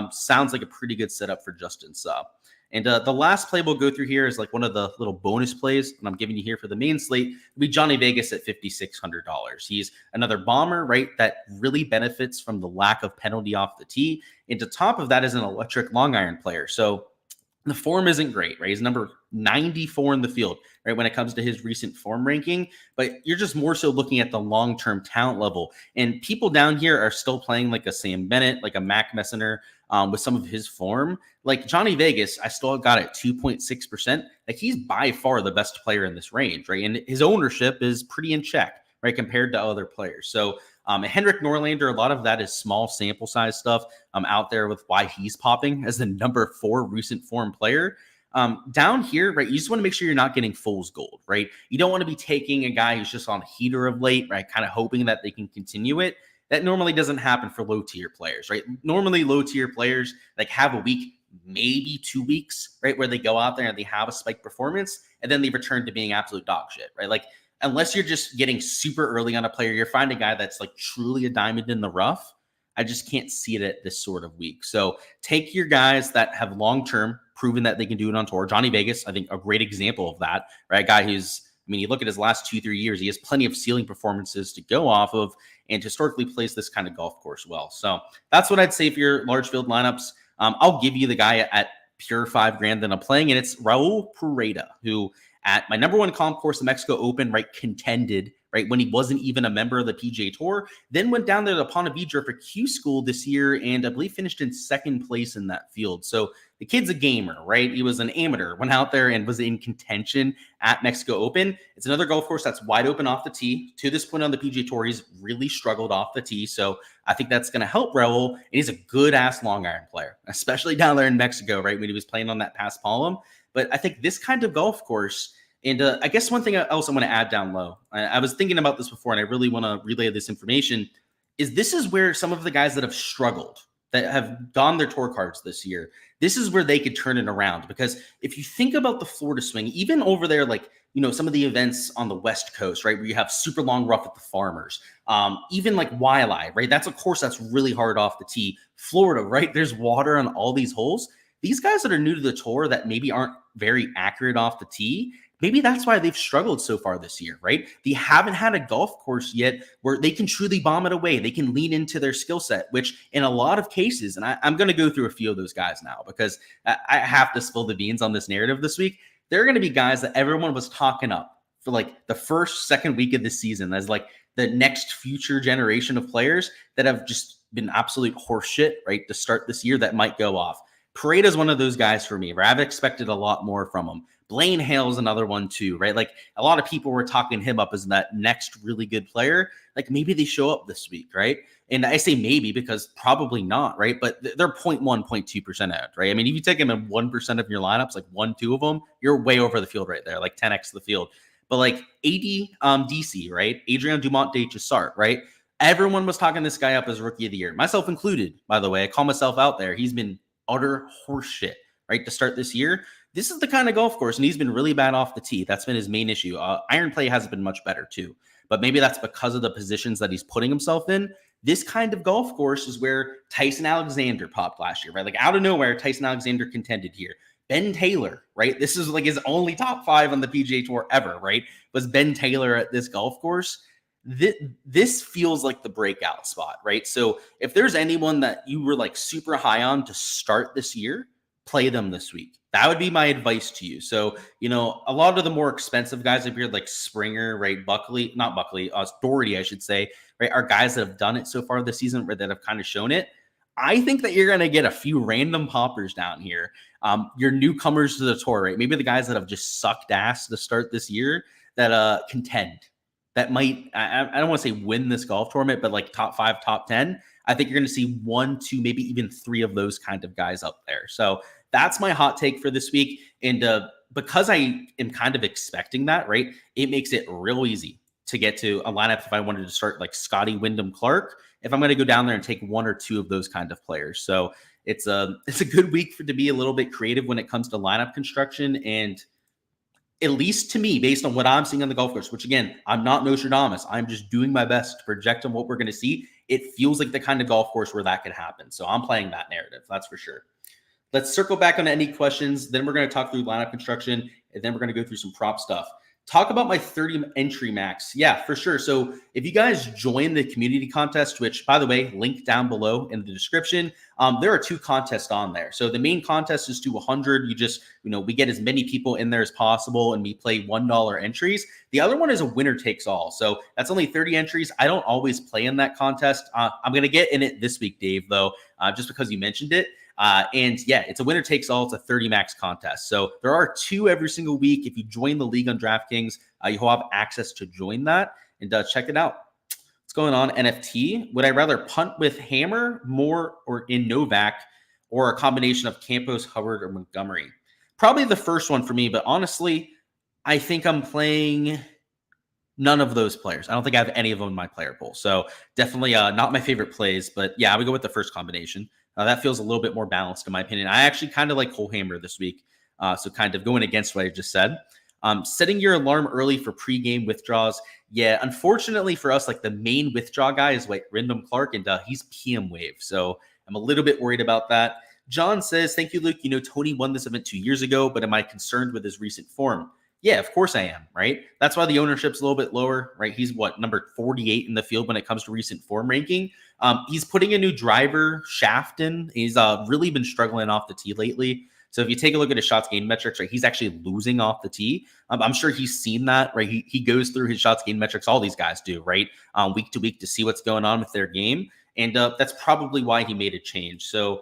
Sounds like a pretty good setup for Justin Suh. And the last play we'll go through here is like one of the little bonus plays, and I'm giving you here for the main slate. It'll be Johnny Vegas at $5,600. He's another bomber, right, that really benefits from the lack of penalty off the tee. And to top of that is an electric long iron player. So the form isn't great, right? He's number 94 in the field, right, when it comes to his recent form ranking. But you're just more so looking at the long-term talent level. And people down here are still playing like a Sam Bennett, like a Mac Messner with some of his form. Like Johnny Vegas, I still got it 2.6%. Like he's by far the best player in this range, right? And his ownership is pretty in check, right, compared to other players. So Henrik Norlander, a lot of that is small sample size stuff out there with why he's popping as the number 4 recent form player. Down here, right, you just want to make sure you're not getting fool's gold, right? You don't want to be taking a guy who's just on a heater of late, right, kind of hoping that they can continue it. That normally doesn't happen for low tier players, right? Normally low tier players like have a week, maybe 2 weeks, right, where they go out there and they have a spike performance and then they return to being absolute dog shit, right? Like unless you're just getting super early on a player, you're finding a guy that's like truly a diamond in the rough. I just can't see it at this sort of week. So take your guys that have long-term proven that they can do it on tour. Johnny Vegas, I think a great example of that, right? Guy who's, I mean, you look at his last 2-3 years, he has plenty of ceiling performances to go off of and historically plays this kind of golf course well. So that's what I'd say for your large field lineups. I'll give you the guy at pure $5,000 that I'm playing, and it's Raul Pereira, who at my number one comp course, the Mexico Open, right, contended, right, when he wasn't even a member of the PGA Tour, then went down there to Ponte Vedra for Q School this year, and I believe finished in second place in that field. So the kid's a gamer, right? He was an amateur, went out there and was in contention at Mexico Open. It's another golf course that's wide open off the tee. To this point on the PGA Tour, he's really struggled off the tee. So I think that's going to help Raul. And he's a good-ass long iron player, especially down there in Mexico, right, when he was playing on that Pass Palm. But I think this kind of golf course, and I guess one thing else I want to add down low, I was thinking about this before, and I really want to relay this information, is this is where some of the guys that have struggled, that have gone their tour cards this year, this is where they could turn it around. Because if you think about the Florida swing, even over there, like, you know, some of the events on the West Coast, right, where you have super long rough at the Farmers, even like Waialae, right, that's a course that's really hard off the tee. Florida, right, there's water on all these holes. These guys that are new to the tour that maybe aren't very accurate off the tee, maybe that's why they've struggled so far this year, right? They haven't had a golf course yet where they can truly bomb it away. They can lean into their skill set, which in a lot of cases, and I'm going to go through a few of those guys now because I have to spill the beans on this narrative this week. There are going to be guys that everyone was talking up for like the first, second week of the season as like the next future generation of players that have just been absolute horseshit, right, to start this year that might go off. Parade is one of those guys for me where I've expected a lot more from him. Blaine Hale's another one too, right? Like a lot of people were talking him up as that next really good player. Like maybe they show up this week, right? And I say maybe because probably not, right? But they're 0.1, 0.2% out, right? I mean, if you take them in 1% of your lineups, like 1-2 of them, you're way over the field right there, like 10x the field. But like 80 DC, right? Adrian Dumont de Chassart, right? Everyone was talking this guy up as rookie of the year, myself included, by the way. I call myself out there. He's been utter horseshit, right, to start this year. This is the kind of golf course, and he's been really bad off the tee. That's been his main issue. Iron play has been much better too, but maybe that's because of the positions that he's putting himself in. This kind of golf course is where Tyson Alexander popped last year, right? Like out of nowhere, Tyson Alexander contended here. Ben Taylor, right? This is like his only top 5 on the PGA Tour ever, right? Was Ben Taylor at this golf course. This feels like the breakout spot, right? So if there's anyone that you were like super high on to start this year, play them this week. That would be my advice to you. So, you know, a lot of the more expensive guys up here, like Springer, right? Doherty, I should say, right? Are guys that have done it so far this season, right? That have kind of shown it. I think that you're going to get a few random poppers down here. Your newcomers to the tour, right? Maybe the guys that have just sucked ass to start this year that contend. That might, I don't want to say win this golf tournament, but like top 5, top 10. I think you're going to see 1, 2, maybe even 3 of those kind of guys up there. So that's my hot take for this week. And because I am kind of expecting that, right, it makes it real easy to get to a lineup if I wanted to start like Scotty Wyndham Clark, if I'm going to go down there and take 1 or 2 of those kind of players. So it's a good week to be a little bit creative when it comes to lineup construction. And at least to me, based on what I'm seeing on the golf course, which again, I'm not Nostradamus. I'm just doing my best to project on what we're going to see. It feels like the kind of golf course where that could happen. So I'm playing that narrative. That's for sure. Let's circle back on any questions. Then we're going to talk through lineup construction, and then we're going to go through some prop stuff. Talk about my 30 entry max. Yeah, for sure. So if you guys join the community contest, which by the way, link down below in the description, there are 2 contests on there. So the main contest is to 100. You just, we get as many people in there as possible and we play $1 entries. The other one is a winner takes all. So that's only 30 entries. I don't always play in that contest. I'm going to get in it this week, Dave, though, just because you mentioned it. And yeah, it's a winner takes all. It's a 30 max contest. So there are 2 every single week. If you join the league on DraftKings, you'll have access to join that and check it out. What's going on? NFT. Would I rather punt with Hammer, Moore, or in Novak, or a combination of Campos, Hubbard, or Montgomery? Probably the first one for me, but honestly, I think I'm playing none of those players. I don't think I have any of them in my player pool. So definitely not my favorite plays, but yeah, I would go with the first combination. That feels a little bit more balanced in my opinion. I actually kind of like Cole Hammer this week. So kind of going against what I just said. Setting your alarm early for pregame withdrawals. Yeah, unfortunately for us, like the main withdrawal guy is like Wyndham Clark, and he's PM wave. So I'm a little bit worried about that. John says, thank you, Luke. Tony won this event 2 years ago, but am I concerned with his recent form? Yeah, of course I am, right? That's why the ownership's a little bit lower, right? He's number 48 in the field when it comes to recent form ranking. He's putting a new driver shaft in. He's really been struggling off the tee lately. So if you take a look at his shots gained metrics, right, he's actually losing off the tee. I'm sure he's seen that, right? He goes through his shots gained metrics. All these guys do, right? Week to week to see what's going on with their game. And that's probably why he made a change. So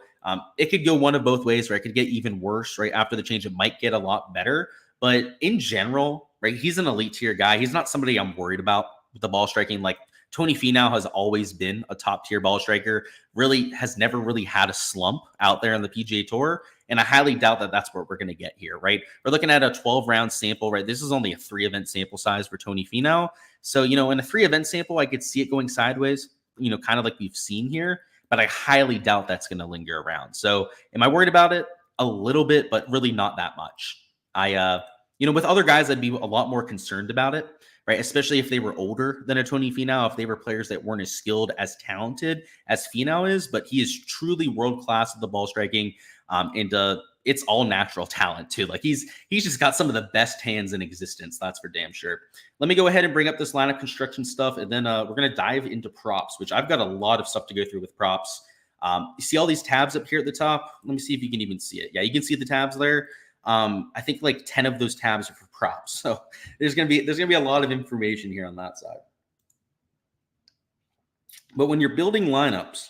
it could go one of both ways, right? It could get even worse, right? After the change, it might get a lot better. But in general, right, he's an elite tier guy. He's not somebody I'm worried about with the ball striking. Like Tony Finau has always been a top tier ball striker, really has never really had a slump out there on the PGA Tour. And I highly doubt that that's what we're going to get here, right? We're looking at a 12-round sample, right? This is only a 3-event sample size for Tony Finau. So, in a 3-event sample, I could see it going sideways, kind of like we've seen here. But I highly doubt that's going to linger around. So am I worried about it? A little bit, but really not that much. With other guys, I'd be a lot more concerned about it, right? Especially if they were older than a Tony Finau, if they were players that weren't as skilled, as talented as Finau is, but he is truly world-class at the ball striking. And it's all natural talent too. Like he's just got some of the best hands in existence. That's for damn sure. Let me go ahead and bring up this lineup construction stuff. And then we're going to dive into props, which I've got a lot of stuff to go through with props. You see all these tabs up here at the top? Let me see if you can even see it. Yeah, you can see the tabs there. I think like 10 of those tabs are for props. So there's going to be a lot of information here on that side. But when you're building lineups,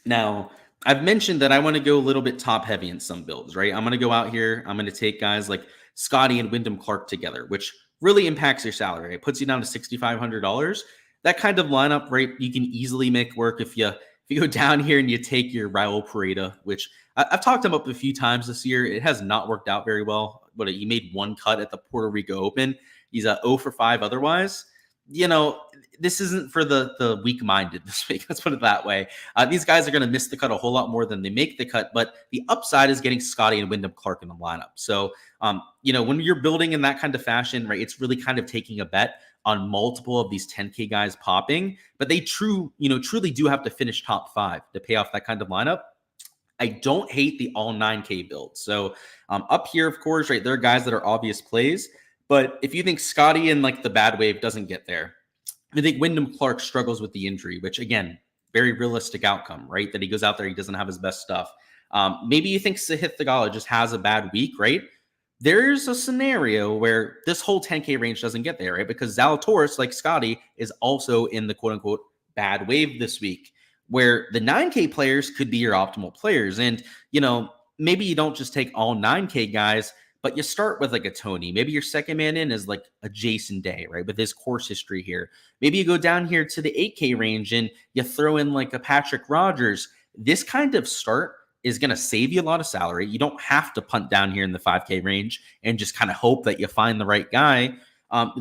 now I've mentioned that I want to go a little bit top heavy in some builds, right? I'm going to go out here. I'm going to take guys like Scotty and Wyndham Clark together, which really impacts your salary. It puts you down to $6,500. That kind of lineup, right? You can easily make work if you go down here and you take your Raul Pareda, which I've talked about a few times this year. It has not worked out very well, but he made one cut at the Puerto Rico Open. He's a 0 for 5 otherwise. This isn't for the weak-minded this week. Let's put it that way. These guys are going to miss the cut a whole lot more than they make the cut, but the upside is getting Scotty and Wyndham Clark in the lineup. So, when you're building in that kind of fashion, right, it's really kind of taking a bet on multiple of these 10K guys popping, but they truly do have to finish top 5 to pay off that kind of lineup. I don't hate the all 9K build. So up here, of course, right, there are guys that are obvious plays, but if you think Scotty and like the bad wave doesn't get there, I think Wyndham Clark struggles with the injury, which again, very realistic outcome, right? That he goes out there, he doesn't have his best stuff. Maybe you think Sahith Theegala just has a bad week, right? There's a scenario where this whole 10K range doesn't get there, right? Because Zalatoris, like Scotty, is also in the quote unquote bad wave this week, where the 9K players could be your optimal players. And, maybe you don't just take all 9K guys, but you start with like a Tony. Maybe your second man in is like a Jason Day, right? With his course history here. Maybe you go down here to the 8K range and you throw in like a Patrick Rogers. This kind of start is going to save you a lot of salary. You don't have to punt down here in the 5K range and just kind of hope that you find the right guy.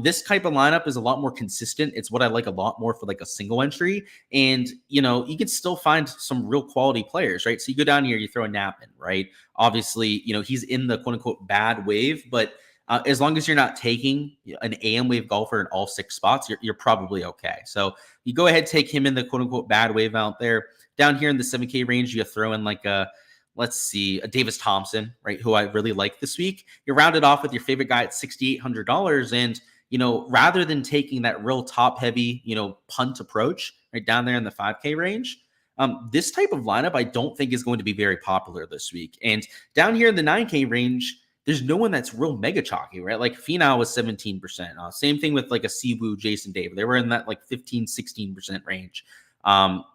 This type of lineup is a lot more consistent. It's what I like a lot more for like a single entry. And, you can still find some real quality players, right? So you go down here, you throw a Knapp in, right? Obviously, he's in the quote unquote bad wave, but as long as you're not taking an AM wave golfer in all 6 spots, you're probably okay. So you go ahead, take him in the quote unquote bad wave out there. Down here in the 7K range, you throw in like a Davis Thompson, right, who I really like this week. You round it off with your favorite guy at $6,800. And, rather than taking that real top heavy, punt approach right down there in the 5K range, this type of lineup I don't think is going to be very popular this week. And down here in the 9K range, there's no one that's real mega chalky, right? Like Finau was 17%. Same thing with like a Siwoo, Jason Day. They were in that like 15, 16% range.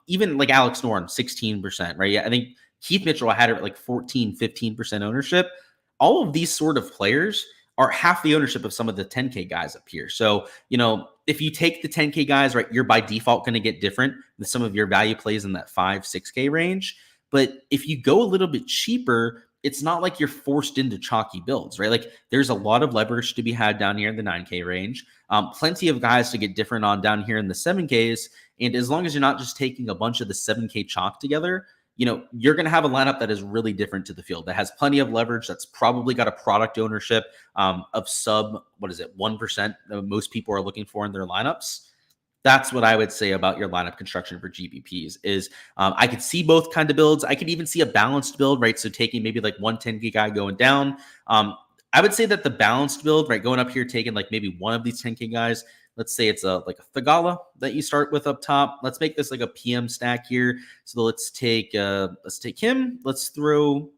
Even like Alex Noren, 16%, right? Yeah, I think Keith Mitchell had it at like 14, 15% ownership. All of these sort of players are half the ownership of some of the 10K guys up here. So, if you take the 10K guys, right, you're by default going to get different with some of your value plays in that 5, 6K range. But if you go a little bit cheaper, it's not like you're forced into chalky builds, right? Like there's a lot of leverage to be had down here in the 9K range. Plenty of guys to get different on down here in the 7Ks. And as long as you're not just taking a bunch of the 7K chalk together, you're going to have a lineup that is really different to the field, that has plenty of leverage, that's probably got a product ownership of sub, 1% that most people are looking for in their lineups. That's what I would say about your lineup construction for GPPs is I could see both kind of builds. I could even see a balanced build, right? So taking maybe like one 10K guy going down. I would say that the balanced build, right, going up here, taking like maybe one of these 10K guys. Let's say it's like a Thagala that you start with up top. Let's make this like a PM stack here. So let's take him. Let's throw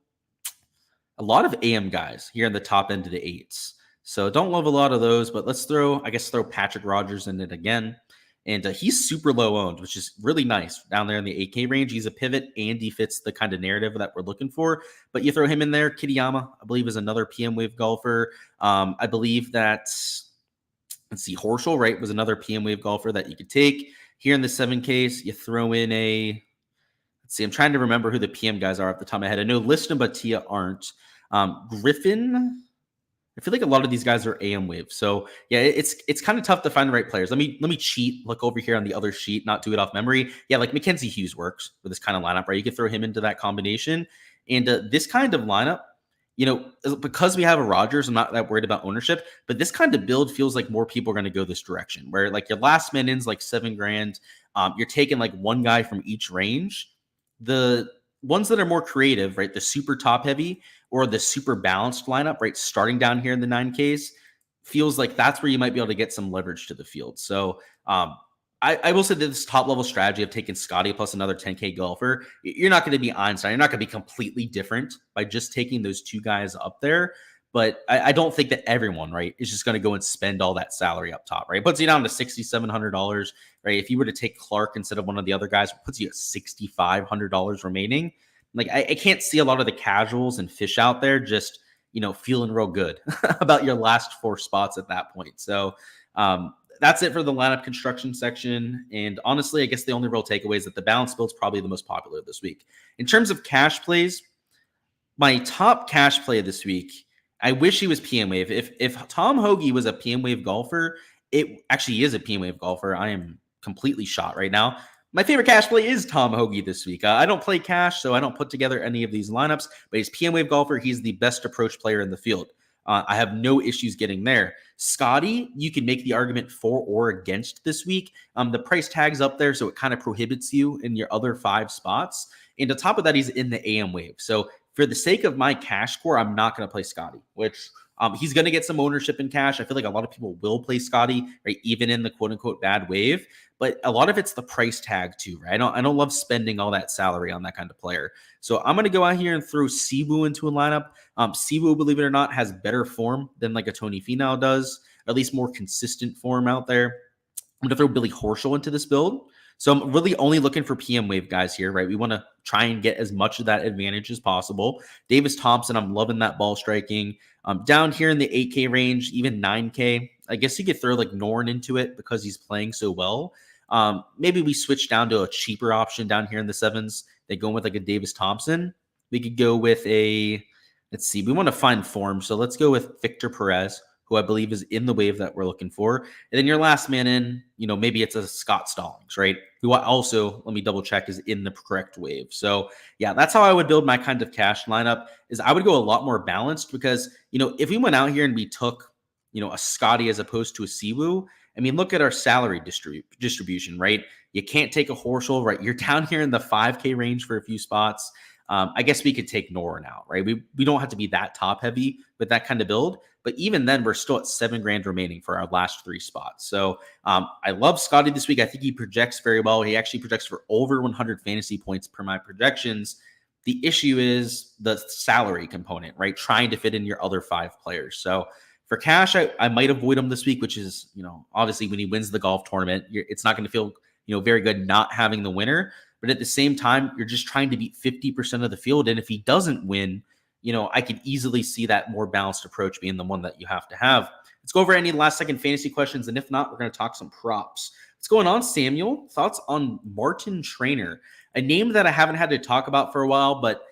a lot of AM guys here in the top end of the 8s. So don't love a lot of those, but let's throw Patrick Rogers in it again. And he's super low owned, which is really nice down there in the 8K range. He's a pivot and he fits the kind of narrative that we're looking for. But you throw him in there. Kitayama, I believe, is another PM wave golfer. I believe that, let's see, Horschel, right, was another PM wave golfer that you could take. Here in the 7Ks, you throw in let's see, I'm trying to remember who the PM guys are off the top of my head. I know List and Batia aren't. Griffin, I feel like a lot of these guys are AM wave. So yeah, it's kind of tough to find the right players. Let me cheat. Look over here on the other sheet, not do it off memory. Yeah, like Mackenzie Hughes works for this kind of lineup, right? You could throw him into that combination. And this kind of lineup, because we have a Rodgers, I'm not that worried about ownership, but this kind of build feels like more people are going to go this direction, where like your last man in's like $7,000. You're taking like one guy from each range. The ones that are more creative, right? The super top heavy or the super balanced lineup, right? Starting down here in the 9Ks feels like that's where you might be able to get some leverage to the field. So I will say that this top level strategy of taking Scotty plus another 10K golfer, you're not going to be Einstein. You're not going to be completely different by just taking those two guys up there. But I don't think that everyone, right, is just going to go and spend all that salary up top, right? It puts you down to $6,700, right? If you were to take Clark instead of one of the other guys, it puts you at $6,500 remaining. Like I can't see a lot of the casuals and fish out there just, feeling real good about your last 4 spots at that point. So that's it for the lineup construction section. And honestly, I guess the only real takeaway is that the balance build is probably the most popular this week. In terms of cash plays, my top cash play this week, I wish he was PM Wave. If Tom Hoagie was a PM Wave golfer, it actually is a PM Wave golfer. I am completely shot right now. My favorite cash play is Tom Hoagie this week. I don't play cash, so I don't put together any of these lineups, but he's PM Wave golfer. He's the best approach player in the field. I have no issues getting there. Scotty, you can make the argument for or against this week. The price tag's up there, so it kind of prohibits you in your other 5 spots. And on top of that, he's in the AM wave. So for the sake of my cash score, I'm not going to play Scotty, which he's going to get some ownership in cash. I feel like a lot of people will play Scotty, right, even in the quote-unquote bad wave. But a lot of it's the price tag too, right? I don't love spending all that salary on that kind of player. So I'm going to go out here and throw Siwoo into a lineup. Siwoo, believe it or not, has better form than like a Tony Finau does, at least more consistent form out there. I'm going to throw Billy Horschel into this build. So I'm really only looking for PM wave guys here, right? We want to try and get as much of that advantage as possible. Davis Thompson, I'm loving that ball striking. Down here in the 8K range, even 9K, I guess you could throw like Norn into it because he's playing so well. Maybe we switch down to a cheaper option down here in the 7s. They go with like a Davis Thompson. We could go with let's see, we want to find form. So let's go with Victor Perez, who I believe is in the wave that we're looking for. And then your last man in, maybe it's a Scott Stallings, right? Who I also, let me double check, is in the correct wave. So yeah, that's how I would build my kind of cash lineup, is I would go a lot more balanced because, if we went out here and we took, a Scotty as opposed to a Siwoo, I mean, look at our salary distribution, right? You can't take a Horschel, right? You're down here in the 5K range for a few spots. I guess we could take Noren out, right? We don't have to be that top heavy with that kind of build, but even then we're still at $7,000 remaining for our last 3 spots. So I love Scotty this week. I think he projects very well. He actually projects for over 100 fantasy points per my projections. The issue is the salary component, right? Trying to fit in your other 5 players. So for cash, I might avoid him this week, which is, obviously when he wins the golf tournament, it's not going to feel, very good not having the winner. But at the same time, you're just trying to beat 50% of the field. And if he doesn't win, I could easily see that more balanced approach being the one that you have to have. Let's go over any last second fantasy questions. And if not, we're going to talk some props. What's going on, Samuel? Thoughts on Martin Trainer, a name that I haven't had to talk about for a while, but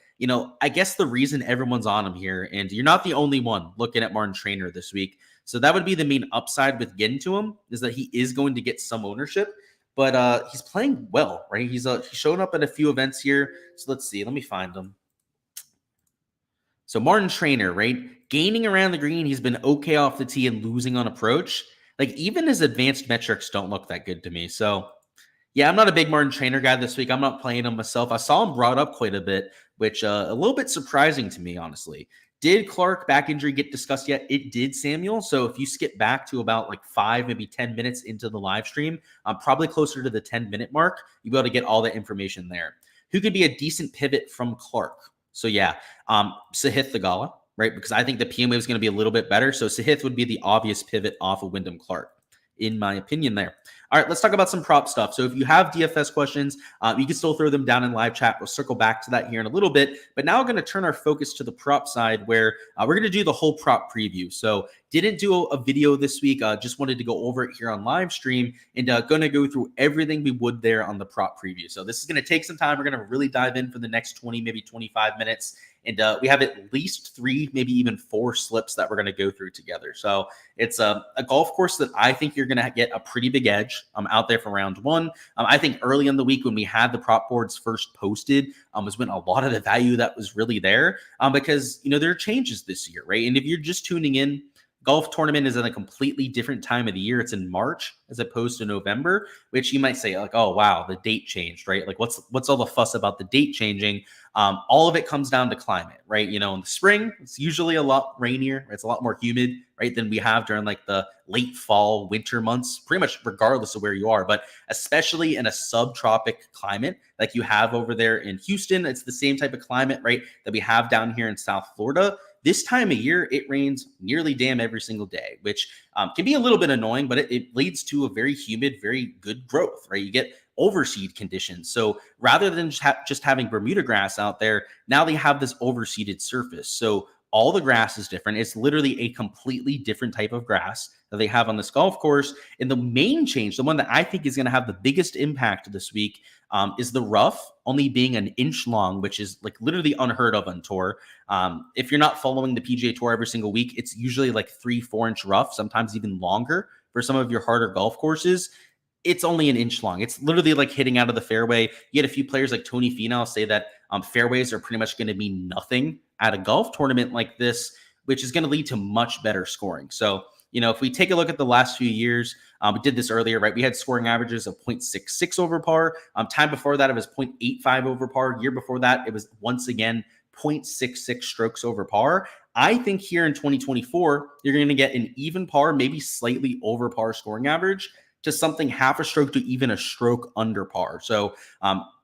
I guess the reason everyone's on him here, and you're not the only one looking at Martin Trainer this week. So that would be the main upside with getting to him, is that he is going to get some ownership. but he's playing well, right? He's showing up at a few events here. So let's see. Let me find him. So Martin Trainer, right? Gaining around the green, he's been okay off the tee and losing on approach. Like even his advanced metrics don't look that good to me. So yeah, I'm not a big Martin Trainer guy this week. I'm not playing him myself. I saw him brought up quite a bit, which a little bit surprising to me, honestly. Did Clark back injury get discussed yet? It did, Samuel. So if you skip back to about like 5, maybe 10 minutes into the live stream, probably closer to the 10-minute mark, you'll be able to get all the information there. Who could be a decent pivot from Clark? So yeah, Sahith Theegala, right? Because I think the PM wave is going to be a little bit better. So Sahith would be the obvious pivot off of Wyndham Clark, in my opinion there. All right, let's talk about some prop stuff. So if you have DFS questions, you can still throw them down in live chat. We'll circle back to that here in a little bit. But now we're going to turn our focus to the prop side where we're going to do the whole prop preview. So didn't do a video this week. Just wanted to go over it here on live stream and going to go through everything we would there on the prop preview. So this is going to take some time. We're going to really dive in for the next 20, maybe 25 minutes. And we have at least 3, maybe even 4 slips that we're going to go through together. So it's a golf course that I think you're going to get a pretty big edge out there for round 1. I think early in the week when we had the prop boards first posted was when a lot of the value that was really there because, there are changes this year, right? And if you're just tuning in, golf tournament is at a completely different time of the year. It's in March as opposed to November, which you might say like, oh, wow, the date changed, right? Like what's all the fuss about the date changing? All of it comes down to climate, right? In the spring, it's usually a lot rainier. It's a lot more humid, right, than we have during like the late fall, winter months, pretty much regardless of where you are. But especially in a subtropic climate like you have over there in Houston, it's the same type of climate, right, that we have down here in South Florida. This time of year, it rains nearly damn every single day, which can be a little bit annoying, but it leads to a very humid, very good growth, right? You get overseed conditions. So rather than just having Bermuda grass out there, now they have this overseeded surface. So all the grass is different. It's literally a completely different type of grass that they have on this golf course. And the main change, the one that I think is going to have the biggest impact this week, is the rough only being 1 inch long, which is like literally unheard of on tour. If you're not following the PGA Tour every single week, it's usually like 3-4 inch rough, sometimes even longer for some of your harder golf courses. It's only 1 inch long. It's literally like hitting out of the fairway. You get a few players like Tony Finau say that fairways are pretty much going to mean nothing at a golf tournament like this, which is going to lead to much better scoring. So, if we take a look at the last few years, we did this earlier, right? We had scoring averages of 0.66 over par. Time before that, it was 0.85 over par. Year before that, it was once again 0.66 strokes over par. I think here in 2024, you're going to get an even par, maybe slightly over par scoring average to something half a stroke to even a stroke under par. So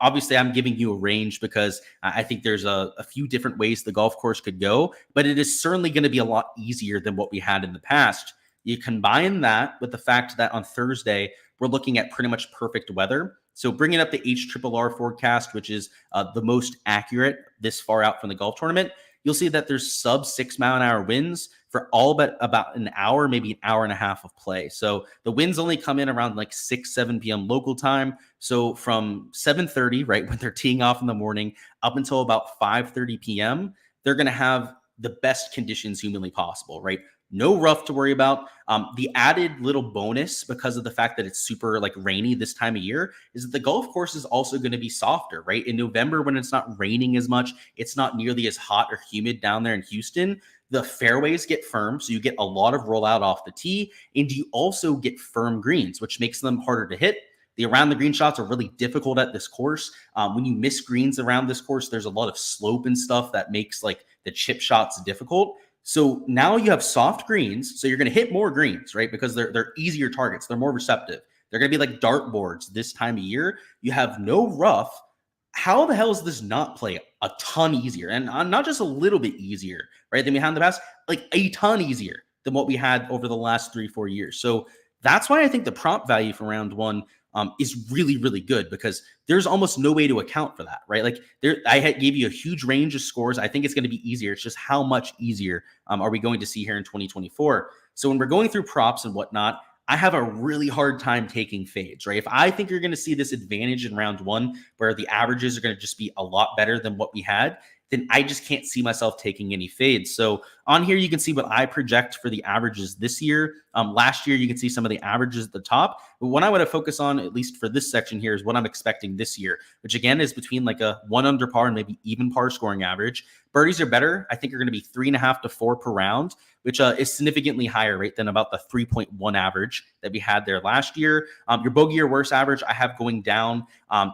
obviously I'm giving you a range because I think there's a few different ways the golf course could go, but it is certainly going to be a lot easier than what we had in the past. You combine that with the fact that on Thursday, we're looking at pretty much perfect weather. So bringing up the HRRR forecast, which is the most accurate this far out from the golf tournament, you'll see that there's sub 6 mile an hour winds for all but about an hour, maybe an hour and a half of play. So the winds only come in around like 7 p.m. local time. So from 7:30, right, when they're teeing off in the morning, up until about 5:30 p.m., they're going to have the best conditions humanly possible, right? No rough to worry about. The added little bonus because of the fact that it's super like rainy this time of year is that the golf course is also going to be softer, right? In November, when it's not raining as much, it's not nearly as hot or humid down there in Houston. The fairways get firm, so you get a lot of rollout off the tee, and you also get firm greens, which makes them harder to hit. The around the green shots are really difficult at this course. When you miss greens around this course, there's a lot of slope and stuff that makes like the chip shots difficult. So now you have soft greens, so you're going to hit more greens, right? Because they're easier targets. They're more receptive. They're going to be like dartboards this time of year. You have no rough. How the hell is this not play a ton easier? And not just a little bit easier, right, than we had in the past, like a ton easier than what we had over the last 3-4 years. So that's why I think the prop value for round 1 is really, really good because there's almost no way to account for that, right? Like gave you a huge range of scores. I think it's going to be easier. It's just how much easier are we going to see here in 2024? So when we're going through props and whatnot, I have a really hard time taking fades, right? If I think you're going to see this advantage in round 1 where the averages are going to just be a lot better than what we had, then I just can't see myself taking any fades. So on here, you can see what I project for the averages this year. Last year, you can see some of the averages at the top. But what I want to focus on, at least for this section here, is what I'm expecting this year, which again is between like a 1 under par and maybe even par scoring average. Birdies are better. I think are going to be 3.5 to 4 per round, which is significantly higher, right, than about the 3.1 average that we had there last year. Your bogey or worse average, I have going down.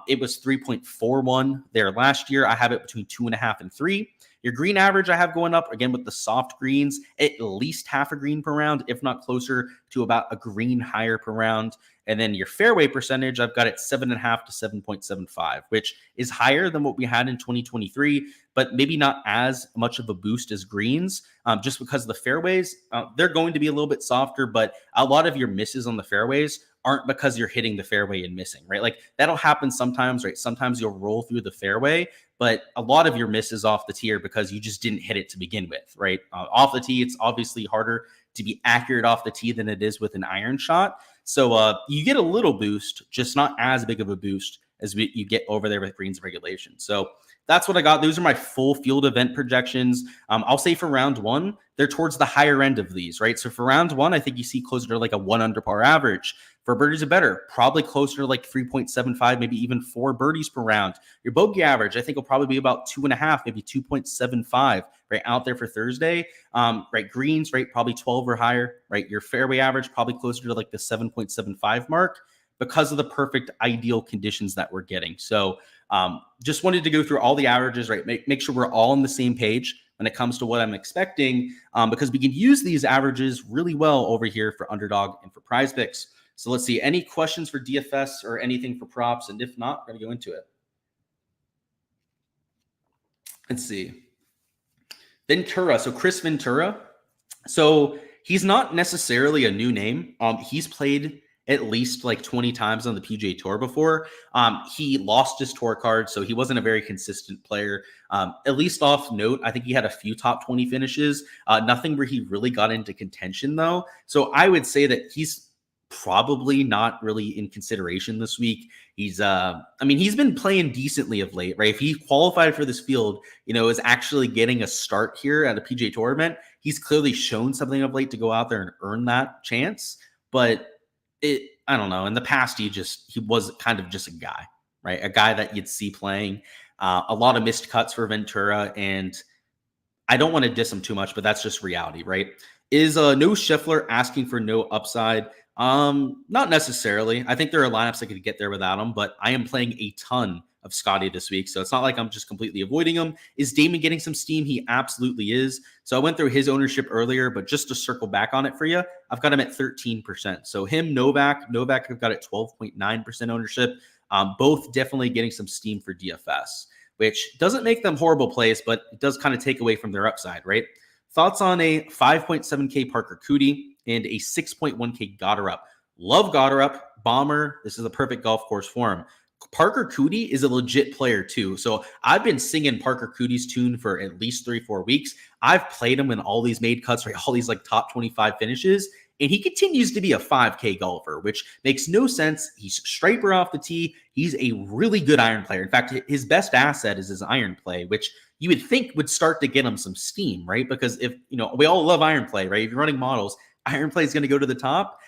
It was 3.41 there last year. I have it between 2.5 and 3. Your green average I have going up, again, with the soft greens, at least half a green per round, if not closer to about a green higher per round. And then your fairway percentage, I've got it 7.5 to 7.75, which is higher than what we had in 2023, but maybe not as much of a boost as greens, just because the fairways, they're going to be a little bit softer, but a lot of your misses on the fairways aren't because you're hitting the fairway and missing, right? Like that'll happen sometimes, right? Sometimes you'll roll through the fairway, but a lot of your misses off the tee are because you just didn't hit it to begin with, right? Off the tee, it's obviously harder to be accurate off the tee than it is with an iron shot. So you get a little boost, just not as big of a boost as you get over there with greens regulation. So that's what I got. Those are my full field event projections. I'll say for round one, they're towards the higher end of these, right? So for round one, I think you see closer to like a 1 under par average. For birdies are better, probably closer to like 3.75, maybe even 4 birdies per round. Your bogey average, I think, will probably be about 2.5, maybe 2.75, right, out there for Thursday. Right, greens, right, probably 12 or higher, right? Your fairway average, probably closer to like the 7.75 mark because of the perfect ideal conditions that we're getting. So just wanted to go through all the averages, right? Make sure we're all on the same page when it comes to what I'm expecting, because we can use these averages really well over here for Underdog and for Prize Picks. So let's see, any questions for DFS or anything for props? And if not, we're going to go into it. Let's see. Ventura. So Chris Ventura. So he's not necessarily a new name. He's played at least like 20 times on the PGA Tour before. He lost his tour card, so he wasn't a very consistent player. At least off note, I think he had a few top 20 finishes. Nothing where he really got into contention, though. So I would say that he's probably not really in consideration this week. He's he's been playing decently of late, right? If he qualified for this field, is actually getting a start here at a PGA Tour event, he's clearly shown something of late to go out there and earn that chance. But I don't know. In the past, he was kind of just a guy, right? A guy that you'd see playing. A lot of missed cuts for Ventura, and I don't want to diss him too much, but that's just reality, right? Is no Scheffler asking for no upside? Not necessarily. I think there are lineups that could get there without him, but I am playing a ton of Scotty this week, so it's not like I'm just completely avoiding him. Is Damon getting some steam? He absolutely is. So I went through his ownership earlier, but just to circle back on it for you, I've got him at 13%. So him, Novak, I've got at 12.9% ownership. Both definitely getting some steam for DFS, which doesn't make them horrible plays, but it does kind of take away from their upside, right? Thoughts on a 5.7K Parker Cootie and a 6.1K Gotterup? Love Gotterup, bomber. This is a perfect golf course for him. Parker Cootie is a legit player too. So I've been singing Parker Cootie's tune for at least 3-4 weeks. I've played him in all these made cuts, right? All these like top 25 finishes. And he continues to be a 5K golfer, which makes no sense. He's striper off the tee. He's a really good iron player. In fact, his best asset is his iron play, which you would think would start to get him some steam, right? Because if, we all love iron play, right? If you're running models, iron play is going to go to the top.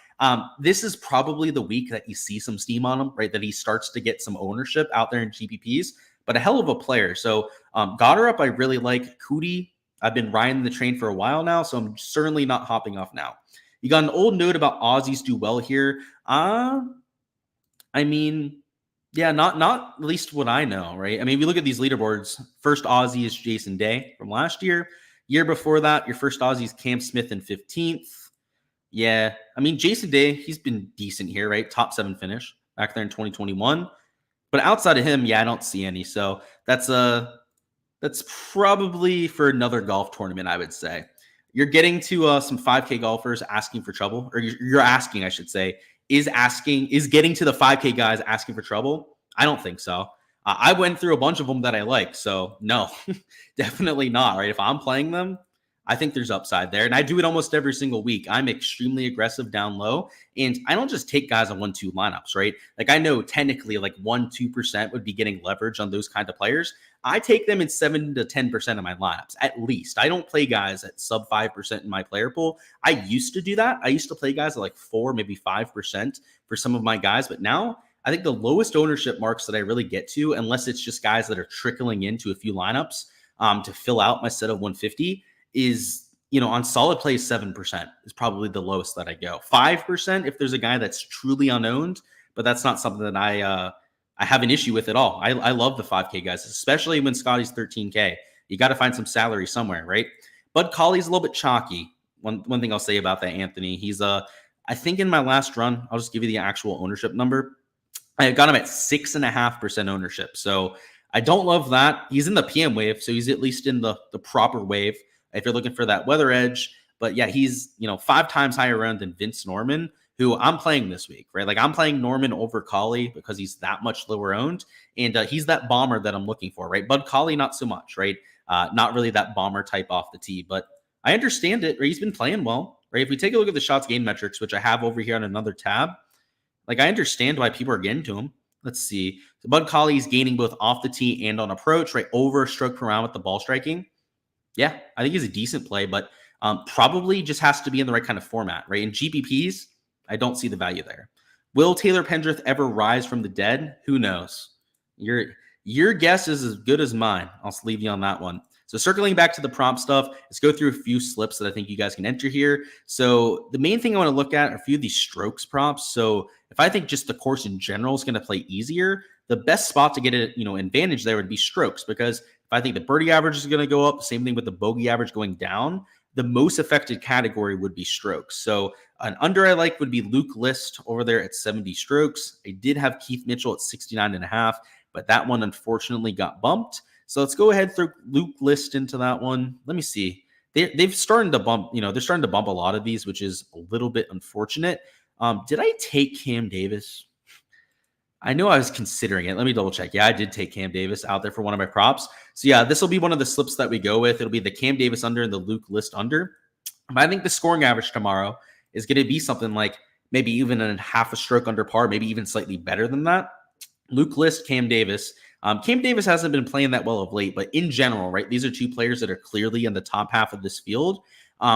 This is probably the week that you see some steam on him, right? That he starts to get some ownership out there in GPPs, but a hell of a player. So Gotterup, I really like. Cootie, I've been riding the train for a while now, so I'm certainly not hopping off now. You got an old note about Aussies do well here. Yeah, not at least what I know, right? I mean, if you look at these leaderboards, first Aussie is Jason Day from last year. Year before that, your first Aussie is Cam Smith in 15th. Yeah, I mean, Jason Day, he's been decent here, right? Top 7 finish back there in 2021. But outside of him, yeah, I don't see any. So that's probably for another golf tournament, I would say. You're getting to some 5K golfers asking for trouble, or you're asking, I should say, is getting to the 5K guys asking for trouble? I don't think so. I went through a bunch of them that I like, so no, definitely not, right? If I'm playing them, I think there's upside there. And I do it almost every single week. I'm extremely aggressive down low. And I don't just take guys on 1-2 lineups, right? Like I know technically like 1-2% would be getting leverage on those kind of players. I take them in 7 to 10% of my lineups, at least. I don't play guys at sub 5% in my player pool. I used to do that. I used to play guys at like 4, maybe 5% for some of my guys. But now I think the lowest ownership marks that I really get to, unless it's just guys that are trickling into a few lineups to fill out my set of 150, is, on solid plays, 7% is probably the lowest that I go. 5% if there's a guy that's truly unowned, but that's not something that I have an issue with at all. I love the 5K guys, especially when Scotty's 13K. You got to find some salary somewhere, right? Bud Colley's a little bit chalky. One thing I'll say about that, Anthony, he's I think in my last run, I'll just give you the actual ownership number. I got him at 6.5% ownership. So I don't love that. He's in the PM wave, so he's at least in the proper wave if you're looking for that weather edge. But yeah, he's 5 times higher owned than Vince Norman, who I'm playing this week, right? Like I'm playing Norman over Colley because he's that much lower owned, and he's that bomber that I'm looking for, right? Bud Colley, not so much, right? Not really that bomber type off the tee, but I understand it, right? He's been playing well, right? If we take a look at the shots gained metrics, which I have over here on another tab, like I understand why people are getting to him. Let's see. So Bud Colley's gaining both off the tee and on approach, right? Over stroke per round with the ball striking. Yeah, I think he's a decent play, but probably just has to be in the right kind of format, right? In GPPs, I don't see the value there. Will Taylor Pendrith ever rise from the dead? Who knows? Your guess is as good as mine. I'll leave you on that one. So circling back to the prop stuff, let's go through a few slips that I think you guys can enter here. So the main thing I want to look at are a few of these strokes props. So if I think just the course in general is going to play easier, the best spot to get an advantage there would be strokes, because if I think the birdie average is going to go up, same thing with the bogey average going down, the most affected category would be strokes. So an under I like would be Luke List over there at 70 strokes. I did have Keith Mitchell at 69.5, but that one unfortunately got bumped. So let's go ahead and throw Luke List into that one. Let me see. They've started to bump, they're starting to bump a lot of these, which is a little bit unfortunate. Did I take Cam Davis? I know I was considering it. Let me double check. Yeah, I did take Cam Davis out there for one of my props. So yeah, this will be one of the slips that we go with. It'll be the Cam Davis under and the Luke List under. But I think the scoring average tomorrow is going to be something like maybe even a half a stroke under par, maybe even slightly better than that. Luke List, Cam Davis. Cam Davis hasn't been playing that well of late, but in general, right, these are two players that are clearly in the top half of this field,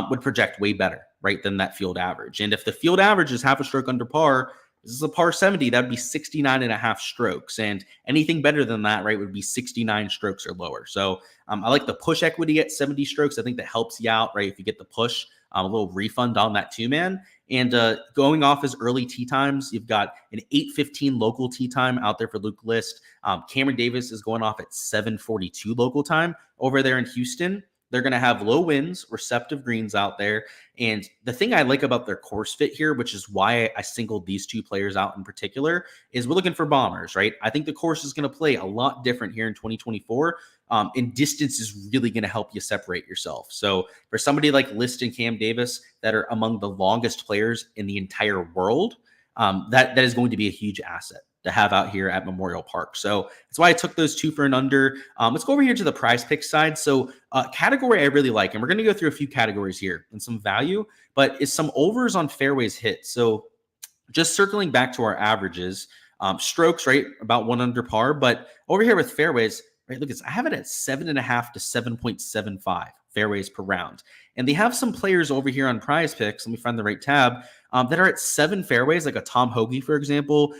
would project way better, right, than that field average. And if the field average is half a stroke under par, this is a par 70, that would be 69.5 strokes. And anything better than that, right, would be 69 strokes or lower. So I like the push equity at 70 strokes. I think that helps you out, right, if you get the push, a little refund on that 2-man. And going off his early tee times, you've got an 8:15 local tee time out there for Luke List. Cameron Davis is going off at 7:42 local time over there in Houston. They're going to have low winds, receptive greens out there. And the thing I like about their course fit here, which is why I singled these two players out in particular, is we're looking for bombers, right? I think the course is going to play a lot different here in 2024. And distance is really going to help you separate yourself. So for somebody like List and Cam Davis that are among the longest players in the entire world, that is going to be a huge asset to have out here at Memorial Park. So that's why I took those two for an under. Let's go over here to the prize pick side. So category I really like, and we're going to go through a few categories here and some value, but is some overs on fairways hit. So just circling back to our averages, strokes, right, about 1 under par, but over here with fairways, right, look, I have it at 7.5 to 7.75 fairways per round. And they have some players over here on prize picks. Let me find the right tab. That are at 7 fairways, like a Tom Hoagie, for example.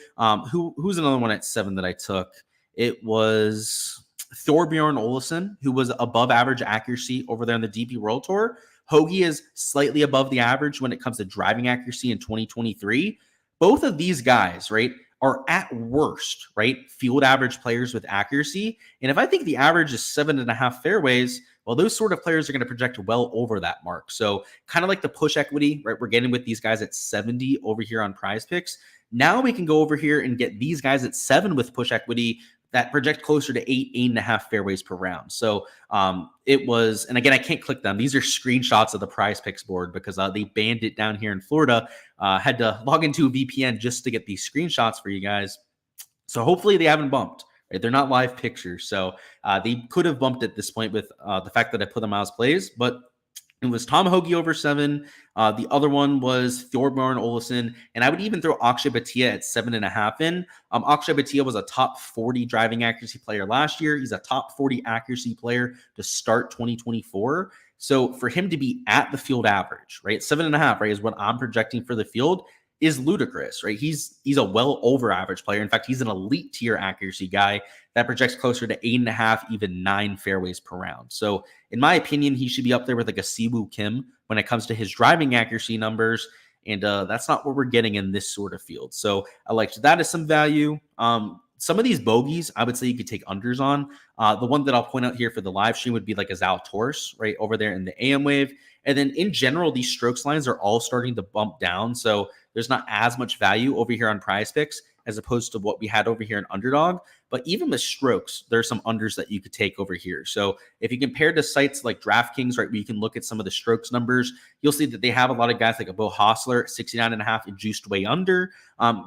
Who's another one at 7 that I took? It was Thorbjorn Olesen, who was above average accuracy over there on the DP World Tour. Hoagie is slightly above the average when it comes to driving accuracy in 2023. Both of these guys, right, are at worst, right, field average players with accuracy. And if I think the average is 7.5 fairways, well, those sort of players are going to project well over that mark. So kind of like the push equity, right? We're getting with these guys at 70 over here on prize picks. Now we can go over here and get these guys at 7 with push equity that project closer to 8.5 fairways per round. So it was, and again, I can't click them. These are screenshots of the prize picks board because they banned it down here in Florida. Had to log into a VPN just to get these screenshots for you guys. So hopefully they haven't bumped. Right? They're not live pictures. So they could have bumped at this point with the fact that I put them out as plays, but It was Tom Hoagie over 7. The other one was Thorbjorn Olesen. And I would even throw Akshay Bhatia at 7.5 in. Akshay Bhatia was a top 40 driving accuracy player last year. He's a top 40 accuracy player to start 2024. So for him to be at the field average, right, 7.5, right, is what I'm projecting for the field, is ludicrous, right? He's a well over average player. In fact, he's an elite tier accuracy guy that projects closer to 8.5, even 9 fairways per round. So in my opinion, he should be up there with like a Siwoo Kim when it comes to his driving accuracy numbers. And that's not what we're getting in this sort of field. So I liked that as some value. Some of these bogeys, I would say you could take unders on. The one that I'll point out here for the live stream would be like a Zalatoris, right, over there in the AM wave. And then in general, these strokes lines are all starting to bump down. So there's not as much value over here on Prize Picks as opposed to what we had over here in Underdog. But even with strokes, there's some unders that you could take over here. So if you compare to sites like Draftkings, right, where you can look at some of the strokes numbers, you'll see that they have a lot of guys like a Bo Hostler at 69.5 and juiced way under.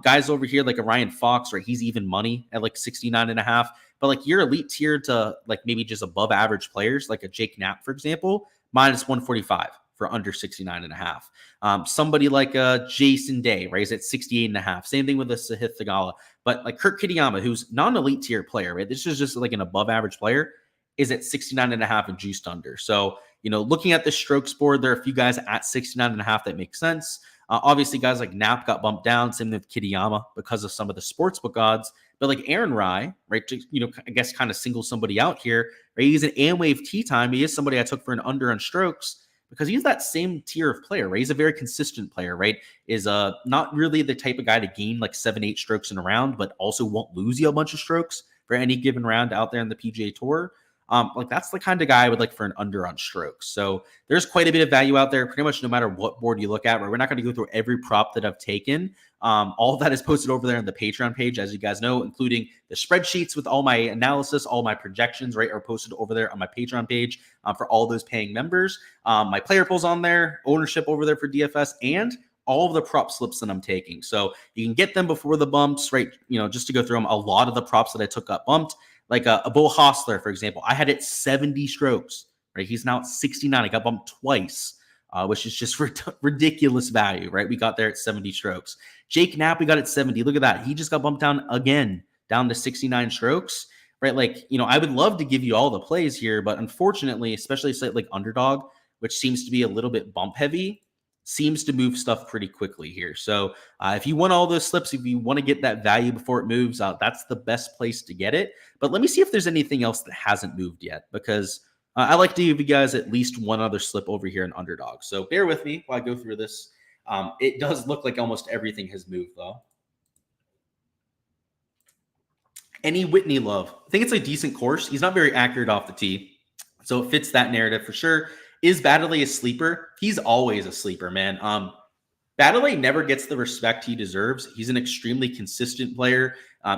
Guys over here like a Ryan Fox, right, he's even money at like 69.5. But like your elite tier to like maybe just above average players, like a Jake Knapp, for example, minus 145 for under 69.5. Somebody like Jason Day, right, is at 68.5. Same thing with a Sahith Theegala. But like Kurt Kitayama, who's not an elite tier player, right? This is just like an above average player, is at 69.5 and juiced under. So, looking at the strokes board, there are a few guys at 69.5 that make sense. Obviously, guys like Knapp got bumped down, same with Kitayama because of some of the sportsbook odds. But like Aaron Rai, right, to, I guess kind of single somebody out here, right? He's an Amwave tee time. He is somebody I took for an under on strokes because he's that same tier of player, right? He's a very consistent player, right? Is not really the type of guy to gain like 7-8 strokes in a round, but also won't lose you a bunch of strokes for any given round out there in the PGA Tour. Like that's the kind of guy I would like for an under on strokes. So there's quite a bit of value out there, pretty much no matter what board you look at. Right? We're not going to go through every prop that I've taken. All of that is posted over there on the Patreon page, as you guys know, including the spreadsheets with all my analysis, all my projections, right, are posted over there on my Patreon page for all those paying members. My player polls on there, ownership over there for DFS, and all of the prop slips that I'm taking. So you can get them before the bumps, right? Just to go through them, a lot of the props that I took got bumped. Like a Bo Hostler, for example, I had it 70 strokes, right? He's now at 69. I got bumped twice, which is just ridiculous value, right? We got there at 70 strokes. Jake Knapp, we got at 70. Look at that. He just got bumped down again, down to 69 strokes, right? Like, I would love to give you all the plays here, but unfortunately, especially a site like Underdog, which seems to be a little bit bump heavy, seems to move stuff pretty quickly here. So if you want all those slips, if you want to get that value before it moves out, that's the best place to get it. But let me see if there's anything else that hasn't moved yet, because I like to give you guys at least one other slip over here in Underdog. So bear with me while I go through this. It does look like almost everything has moved, though. Any Whitney love. I think it's a decent course. He's not very accurate off the tee, so it fits that narrative for sure. Is Baddeley a sleeper? He's always a sleeper, man. Baddeley never gets the respect he deserves. He's an extremely consistent player.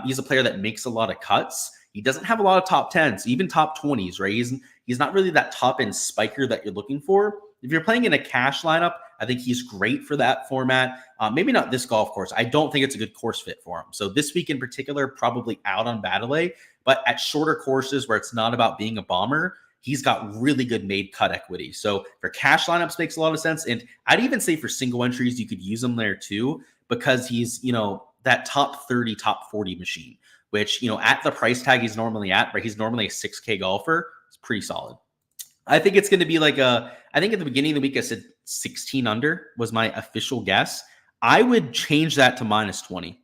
He's a player that makes a lot of cuts. He doesn't have a lot of top 10s, even top 20s, right? He's not really that top-end spiker that you're looking for. If you're playing in a cash lineup, I think he's great for that format. Maybe not this golf course. I don't think it's a good course fit for him. So this week in particular, probably out on Baddeley. But at shorter courses where it's not about being a bomber, he's got really good made cut equity. So for cash lineups, makes a lot of sense. And I'd even say for single entries, you could use him there too, because he's, that top 30, top 40 machine, which, at the price tag he's normally at, right? He's normally a 6K golfer. It's pretty solid. I think it's going to be like I think at the beginning of the week, I said 16 under was my official guess. I would change that to minus 20.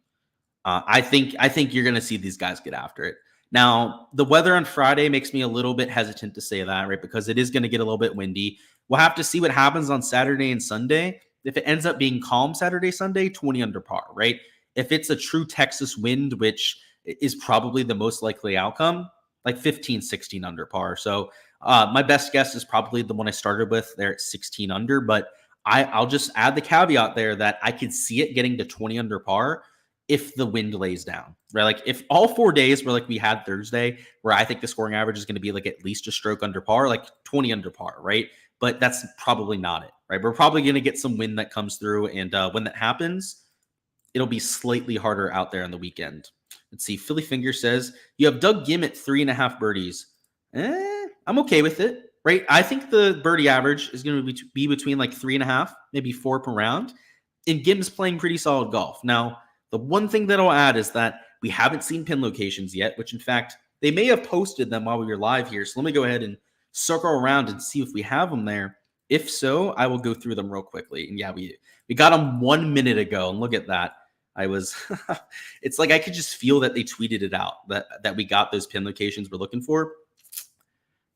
I think you're going to see these guys get after it. Now, the weather on Friday makes me a little bit hesitant to say that, right? Because it is going to get a little bit windy. We'll have to see what happens on Saturday and Sunday. If it ends up being calm Saturday, Sunday, 20 under par, right? If it's a true Texas wind, which is probably the most likely outcome, like 15, 16 under par. So my best guess is probably the one I started with there at 16 under, but I'll just add the caveat there that I could see it getting to 20 under par if the wind lays down, right? Like if all 4 days were like we had Thursday, where I think the scoring average is going to be like at least a stroke under par, like 20 under par, right? But that's probably not it, right? We're probably going to get some wind that comes through. And when that happens, it'll be slightly harder out there on the weekend. Let's see. Philly Finger says, you have Doug Gim at 3.5 birdies. I'm okay with it. right? I think the birdie average is going to be between like 3.5, maybe 4 per round. And Gim's playing pretty solid golf. Now, the one thing that I'll add is that we haven't seen pin locations yet, which in fact, they may have posted them while we were live here. So let me go ahead and circle around and see if we have them there. If so, I will go through them real quickly. And yeah, we got them 1 minute ago. And look at that. I was, it's like I could just feel that they tweeted it out, that we got those pin locations we're looking for.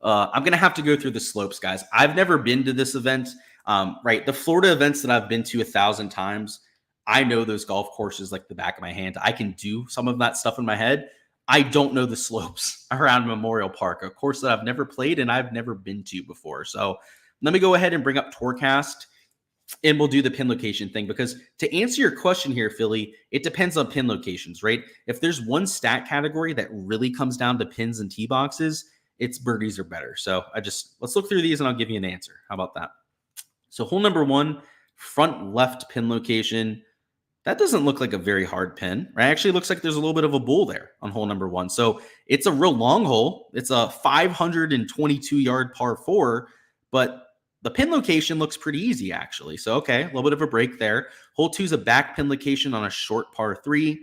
I'm going to have to go through the slopes, guys. I've never been to this event. Right. The Florida events that I've been to 1,000 times, I know those golf courses like the back of my hand. I can do some of that stuff in my head. I don't know the slopes around Memorial Park, a course that I've never played and I've never been to before. So let me go ahead and bring up Tourcast and we'll do the pin location thing, because to answer your question here, Philly, it depends on pin locations, right? If there's one stat category that really comes down to pins and tee boxes, it's birdies are better. So let's look through these and I'll give you an answer. How about that? So hole number 1, front left pin location. That doesn't look like a very hard pin, right? Actually, it looks like there's a little bit of a bull there on hole number 1. So it's a real long hole. It's a 522-yard par 4, but the pin location looks pretty easy, actually. So, okay, a little bit of a break there. Hole 2 is a back pin location on a short par 3.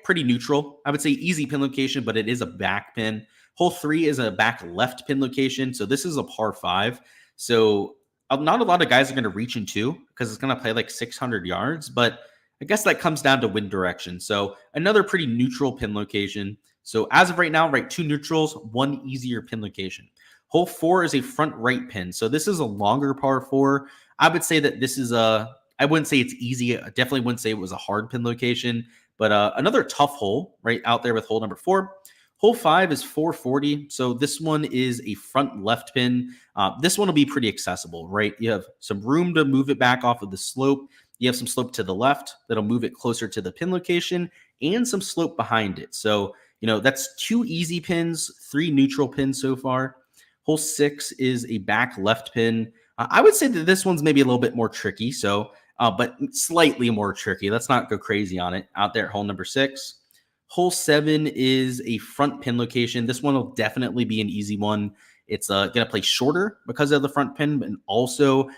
Pretty neutral. I would say easy pin location, but it is a back pin. Hole 3 is a back left pin location. So this is a par 5. So not a lot of guys are going to reach in 2 because it's going to play like 600 yards, but I guess that comes down to wind direction. So another pretty neutral pin location. So as of right now, right, 2 neutrals, 1 easier pin location. Hole 4 is a front right pin. So this is a longer par 4. I would say that this is I wouldn't say it's easy. I definitely wouldn't say it was a hard pin location, but another tough hole right out there with hole number 4. Hole 5 is 440. So this one is a front left pin. This one will be pretty accessible, right? You have some room to move it back off of the slope. You have some slope to the left that'll move it closer to the pin location and some slope behind it. So, that's 2 easy pins, 3 neutral pins so far. Hole 6 is a back left pin. I would say that this one's maybe a little bit more tricky. So, but slightly more tricky. Let's not go crazy on it out there at hole number 6. Hole 7 is a front pin location. This one will definitely be an easy one. It's going to play shorter because of the front pin, and also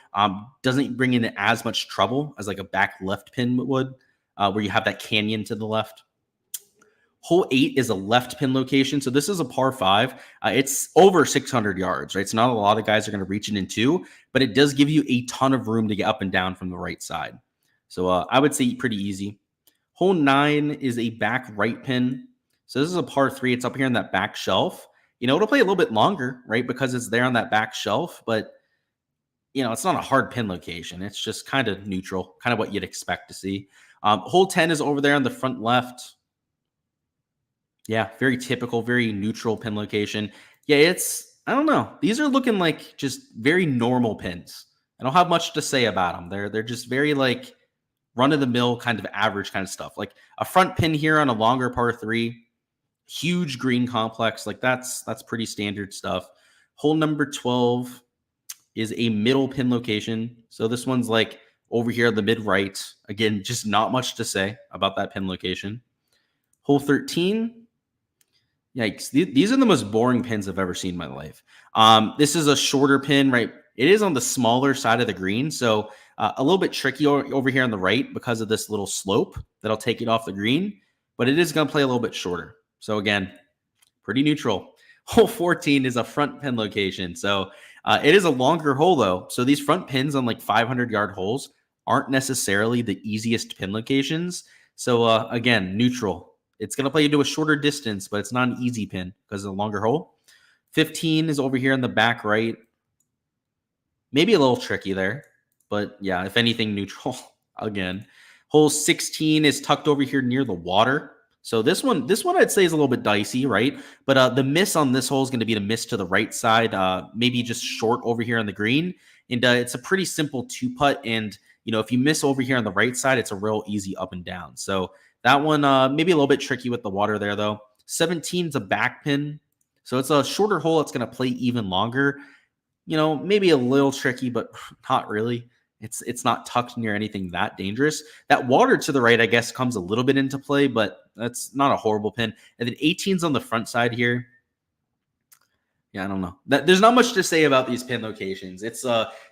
doesn't bring in as much trouble as like a back left pin would, where you have that canyon to the left. Hole 8 is a left pin location. So this is a par 5. It's over 600 yards, right? So not a lot of guys are going to reach it in 2, but it does give you a ton of room to get up and down from the right side. So I would say pretty easy. Hole 9 is a back right pin. So this is a par 3. It's up here on that back shelf. It'll play a little bit longer, right? Because it's there on that back shelf, but it's not a hard pin location. It's just kind of neutral, kind of what you'd expect to see. Hole 10 is over there on the front left. Yeah, very typical, very neutral pin location. Yeah, I don't know. These are looking like just very normal pins. I don't have much to say about them. They're just very like run-of-the-mill kind of average kind of stuff. Like a front pin here on a longer par 3, huge green complex. Like that's pretty standard stuff. Hole number 12 is a middle pin location. So this one's like over here on the mid-right. Again, just not much to say about that pin location. Hole 13. Yikes. These are the most boring pins I've ever seen in my life. This is a shorter pin, right? It is on the smaller side of the green. So a little bit tricky over here on the right because of this little slope that'll take it off the green, but it is going to play a little bit shorter. So again, pretty neutral. Hole 14 is a front pin location. So it is a longer hole though. So these front pins on like 500-yard holes aren't necessarily the easiest pin locations. So again, neutral. It's going to play you to a shorter distance, but it's not an easy pin because of the longer hole. 15 is over here in the back right. Maybe a little tricky there, but yeah, if anything, neutral again. Hole 16 is tucked over here near the water. So this one I'd say is a little bit dicey, right? But the miss on this hole is going to be the miss to the right side, maybe just short over here on the green. And it's a pretty simple 2-putt. And, if you miss over here on the right side, it's a real easy up and down. So that one, maybe a little bit tricky with the water there, though. 17 is a back pin. So it's a shorter hole. It's going to play even longer. Maybe a little tricky, but not really. It's not tucked near anything that dangerous. That water to the right, I guess, comes a little bit into play, but that's not a horrible pin. And then 18's on the front side here. Yeah, I don't know. There's not much to say about these pin locations. It's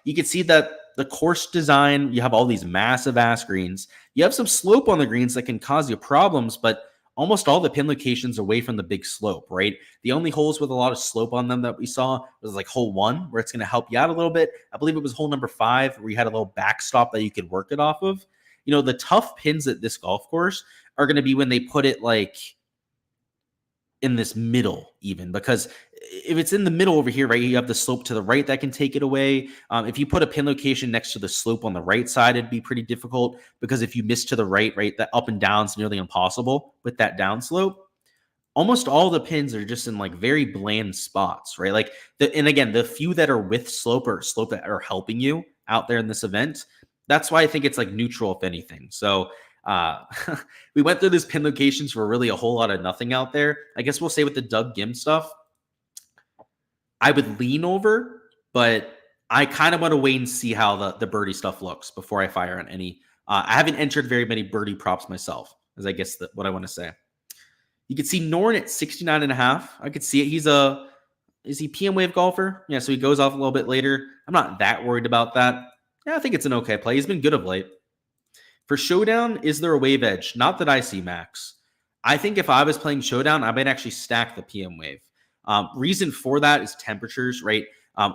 you can see that the course design, you have all these massive ass greens. You have some slope on the greens that can cause you problems, but almost all the pin locations are away from the big slope, right? The only holes with a lot of slope on them that we saw was like hole 1, where it's going to help you out a little bit. I believe it was hole number 5, where you had a little backstop that you could work it off of. You know, the tough pins at this golf course are going to be when they put it like in this middle, even, because if it's in the middle over here, right, you have the slope to the right that can take it away. If you put a pin location next to the slope on the right side, it'd be pretty difficult, because if you miss to the right, that up and down is nearly impossible with that down slope. Almost all the pins are just in like very bland spots, right? Like and again, the few that are with slope or slope that are helping you out there in this event, that's why I think it's like neutral, if anything. So we went through these pin locations for really a whole lot of nothing out there. I guess we'll say with the Doug Gim stuff, I would lean over, but I kind of want to wait and see how the birdie stuff looks before I fire on any. I haven't entered very many birdie props myself, is I guess what I want to say. You can see Norn at 69.5. I could see it. Is he PM Wave golfer? Yeah, so he goes off a little bit later. I'm not that worried about that. Yeah, I think it's an okay play. He's been good of late. For Showdown, is there a wave edge? Not that I see, Max. I think if I was playing Showdown, I might actually stack the PM Wave. Reason for that is temperatures, right?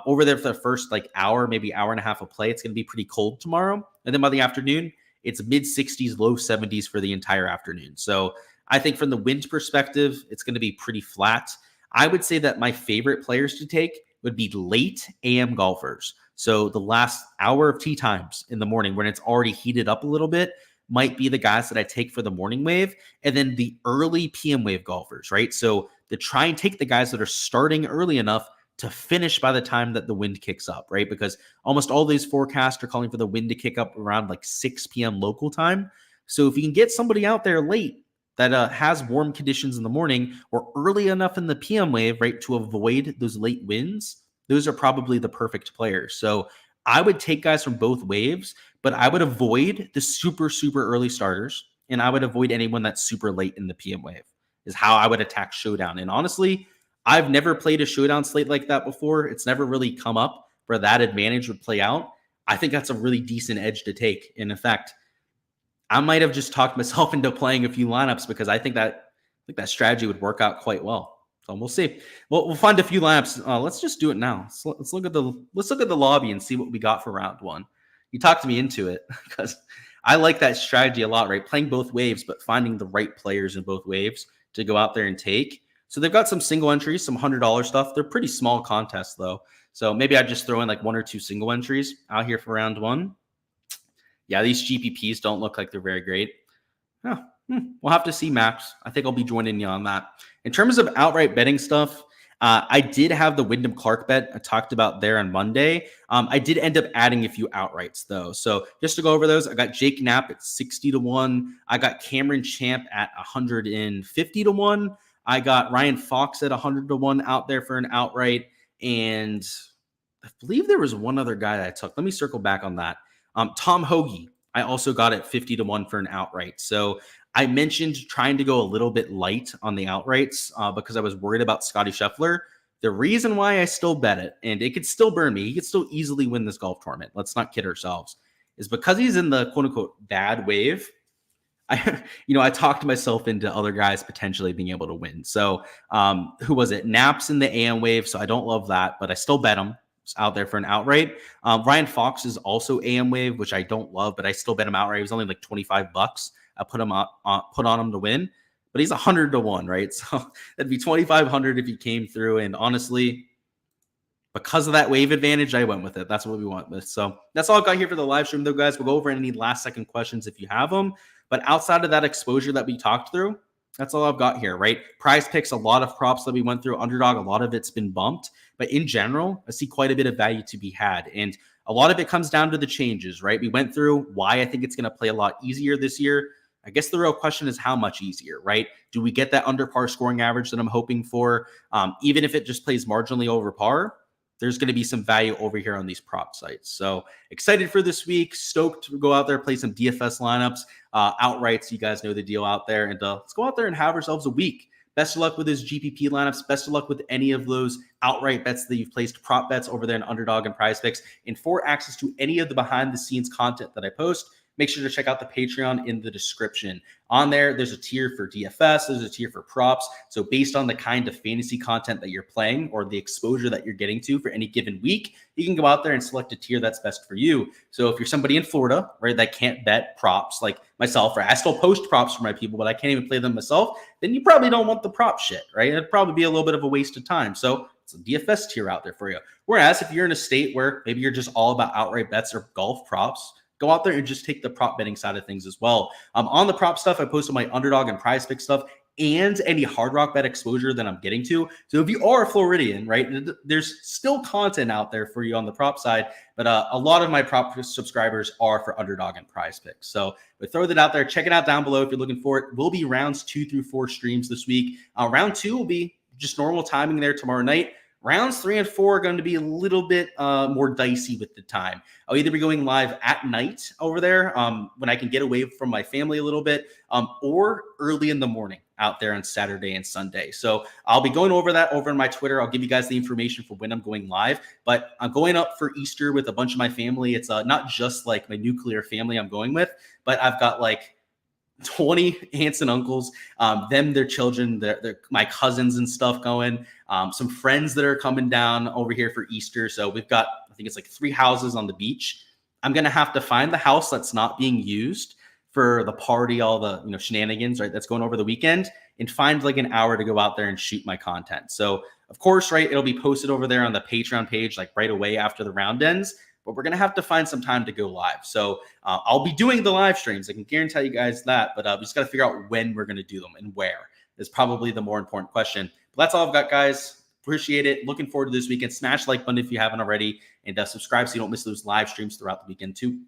Over there for the first like hour, maybe hour and a half of play, it's going to be pretty cold tomorrow. And then by the afternoon, it's mid 60s, low 70s for the entire afternoon. So I think from the wind perspective, it's going to be pretty flat. I would say that my favorite players to take would be late AM golfers. So the last hour of tee times in the morning when it's already heated up a little bit might be the guys that I take for the morning wave. And then the early PM wave golfers, right? So to try and take the guys that are starting early enough to finish by the time that the wind kicks up, right? Because almost all these forecasts are calling for the wind to kick up around like 6 p.m. local time. So if you can get somebody out there late that has warm conditions in the morning or early enough in the PM wave, right, to avoid those late winds, those are probably the perfect players. So I would take guys from both waves, but I would avoid the super, super early starters, and I would avoid anyone that's super late in the PM wave, is how I would attack Showdown. And honestly, I've never played a Showdown slate like that before. It's never really come up where that advantage would play out. I think that's a really decent edge to take. And in fact, I might have just talked myself into playing a few lineups because I think that strategy would work out quite well. So we'll see. We'll find a few lineups. Let's just do it now. Let's look at the lobby and see what we got for round 1. You talked me into it because I like that strategy a lot, right? Playing both waves, but finding the right players in both waves to go out there and take. So they've got some single entries, some $100 stuff. They're pretty small contests though. So maybe I'd just throw in like 1 or 2 single entries out here for round 1. Yeah, these GPPs don't look like they're very great. Oh, we'll have to see, Max. I think I'll be joining you on that. In terms of outright betting stuff, I did have the Wyndham Clark bet I talked about there on Monday. I did end up adding a few outrights, though. So just to go over those, I got Jake Knapp at 60-1. I got Cameron Champ at 150-1. I got Ryan Fox at 100-1 out there for an outright. And I believe there was one other guy that I took. Let me circle back on that. Tom Hoagie, I also got at 50-1 for an outright. So I mentioned trying to go a little bit light on the outrights because I was worried about Scotty Scheffler. The reason why I still bet it, and it could still burn me, he could still easily win this golf tournament, let's not kid ourselves, is because he's in the quote-unquote bad wave. I talked myself into other guys potentially being able to win. So who was it? Knapp's in the AM wave, so I don't love that, but I still bet him out there for an outright. Ryan Fox is also AM wave, which I don't love, but I still bet him outright. He was only like $25. I put on him to win, but he's 100-1, right? So that'd be 2,500 if he came through. And honestly, because of that wave advantage, I went with it. That's what we want with. So that's all I've got here for the live stream, though, guys. We'll go over any last second questions if you have them. But outside of that exposure that we talked through, that's all I've got here, right? Prize Picks, a lot of props that we went through. Underdog, a lot of it's been bumped. But in general, I see quite a bit of value to be had. And a lot of it comes down to the changes, right? We went through why I think it's going to play a lot easier this year. I guess the real question is how much easier, right? Do we get that under par scoring average that I'm hoping for? Even if it just plays marginally over par, there's going to be some value over here on these prop sites. So excited for this week. Stoked to go out there, play some DFS lineups, outrights. You guys know the deal out there. And let's go out there and have ourselves a week. Best of luck with those GPP lineups. Best of luck with any of those outright bets that you've placed, prop bets over there in Underdog and Prize Picks. And for access to any of the behind the scenes content that I post, make sure to check out the Patreon in the description. On there, there's a tier for DFS, there's a tier for props. So based on the kind of fantasy content that you're playing or the exposure that you're getting to for any given week, you can go out there and select a tier that's best for you. So if you're somebody in Florida, right, that can't bet props like myself, right, I still post props for my people, but I can't even play them myself, then you probably don't want the prop shit, right? It'd probably be a little bit of a waste of time. So it's a DFS tier out there for you. Whereas if you're in a state where maybe you're just all about outright bets or golf props, go out there and just take the prop betting side of things as well. On the prop stuff, I posted my Underdog and Prize Pick stuff and any Hard Rock bet exposure that I'm getting to. So if you are a Floridian, right, there's still content out there for you on the prop side, but a lot of my prop subscribers are for Underdog and Prize Picks. So but throw that out there. Check it out down below if you're looking for it. Will be rounds 2 through 4 streams this week. Round 2 will be just normal timing there tomorrow night. Rounds 3 and 4 are going to be a little bit more dicey with the time. I'll either be going live at night over there when I can get away from my family a little bit, or early in the morning out there on Saturday and Sunday. So I'll be going over that over on my Twitter. I'll give you guys the information for when I'm going live, but I'm going up for Easter with a bunch of my family. It's not just like my nuclear family I'm going with, but I've got like 20 aunts and uncles, their children, my cousins and stuff going, some friends that are coming down over here for Easter. So we've got, I think it's like 3 houses on the beach. I'm going to have to find the house that's not being used for the party, all the shenanigans, right, that's going over the weekend, and find like an hour to go out there and shoot my content. So of course, right, it'll be posted over there on the Patreon page like right away after the round ends, but we're going to have to find some time to go live. So I'll be doing the live streams. I can guarantee you guys that, but we just got to figure out when we're going to do them and where is probably the more important question. But that's all I've got, guys. Appreciate it. Looking forward to this weekend. Smash the like button if you haven't already, and subscribe so you don't miss those live streams throughout the weekend too.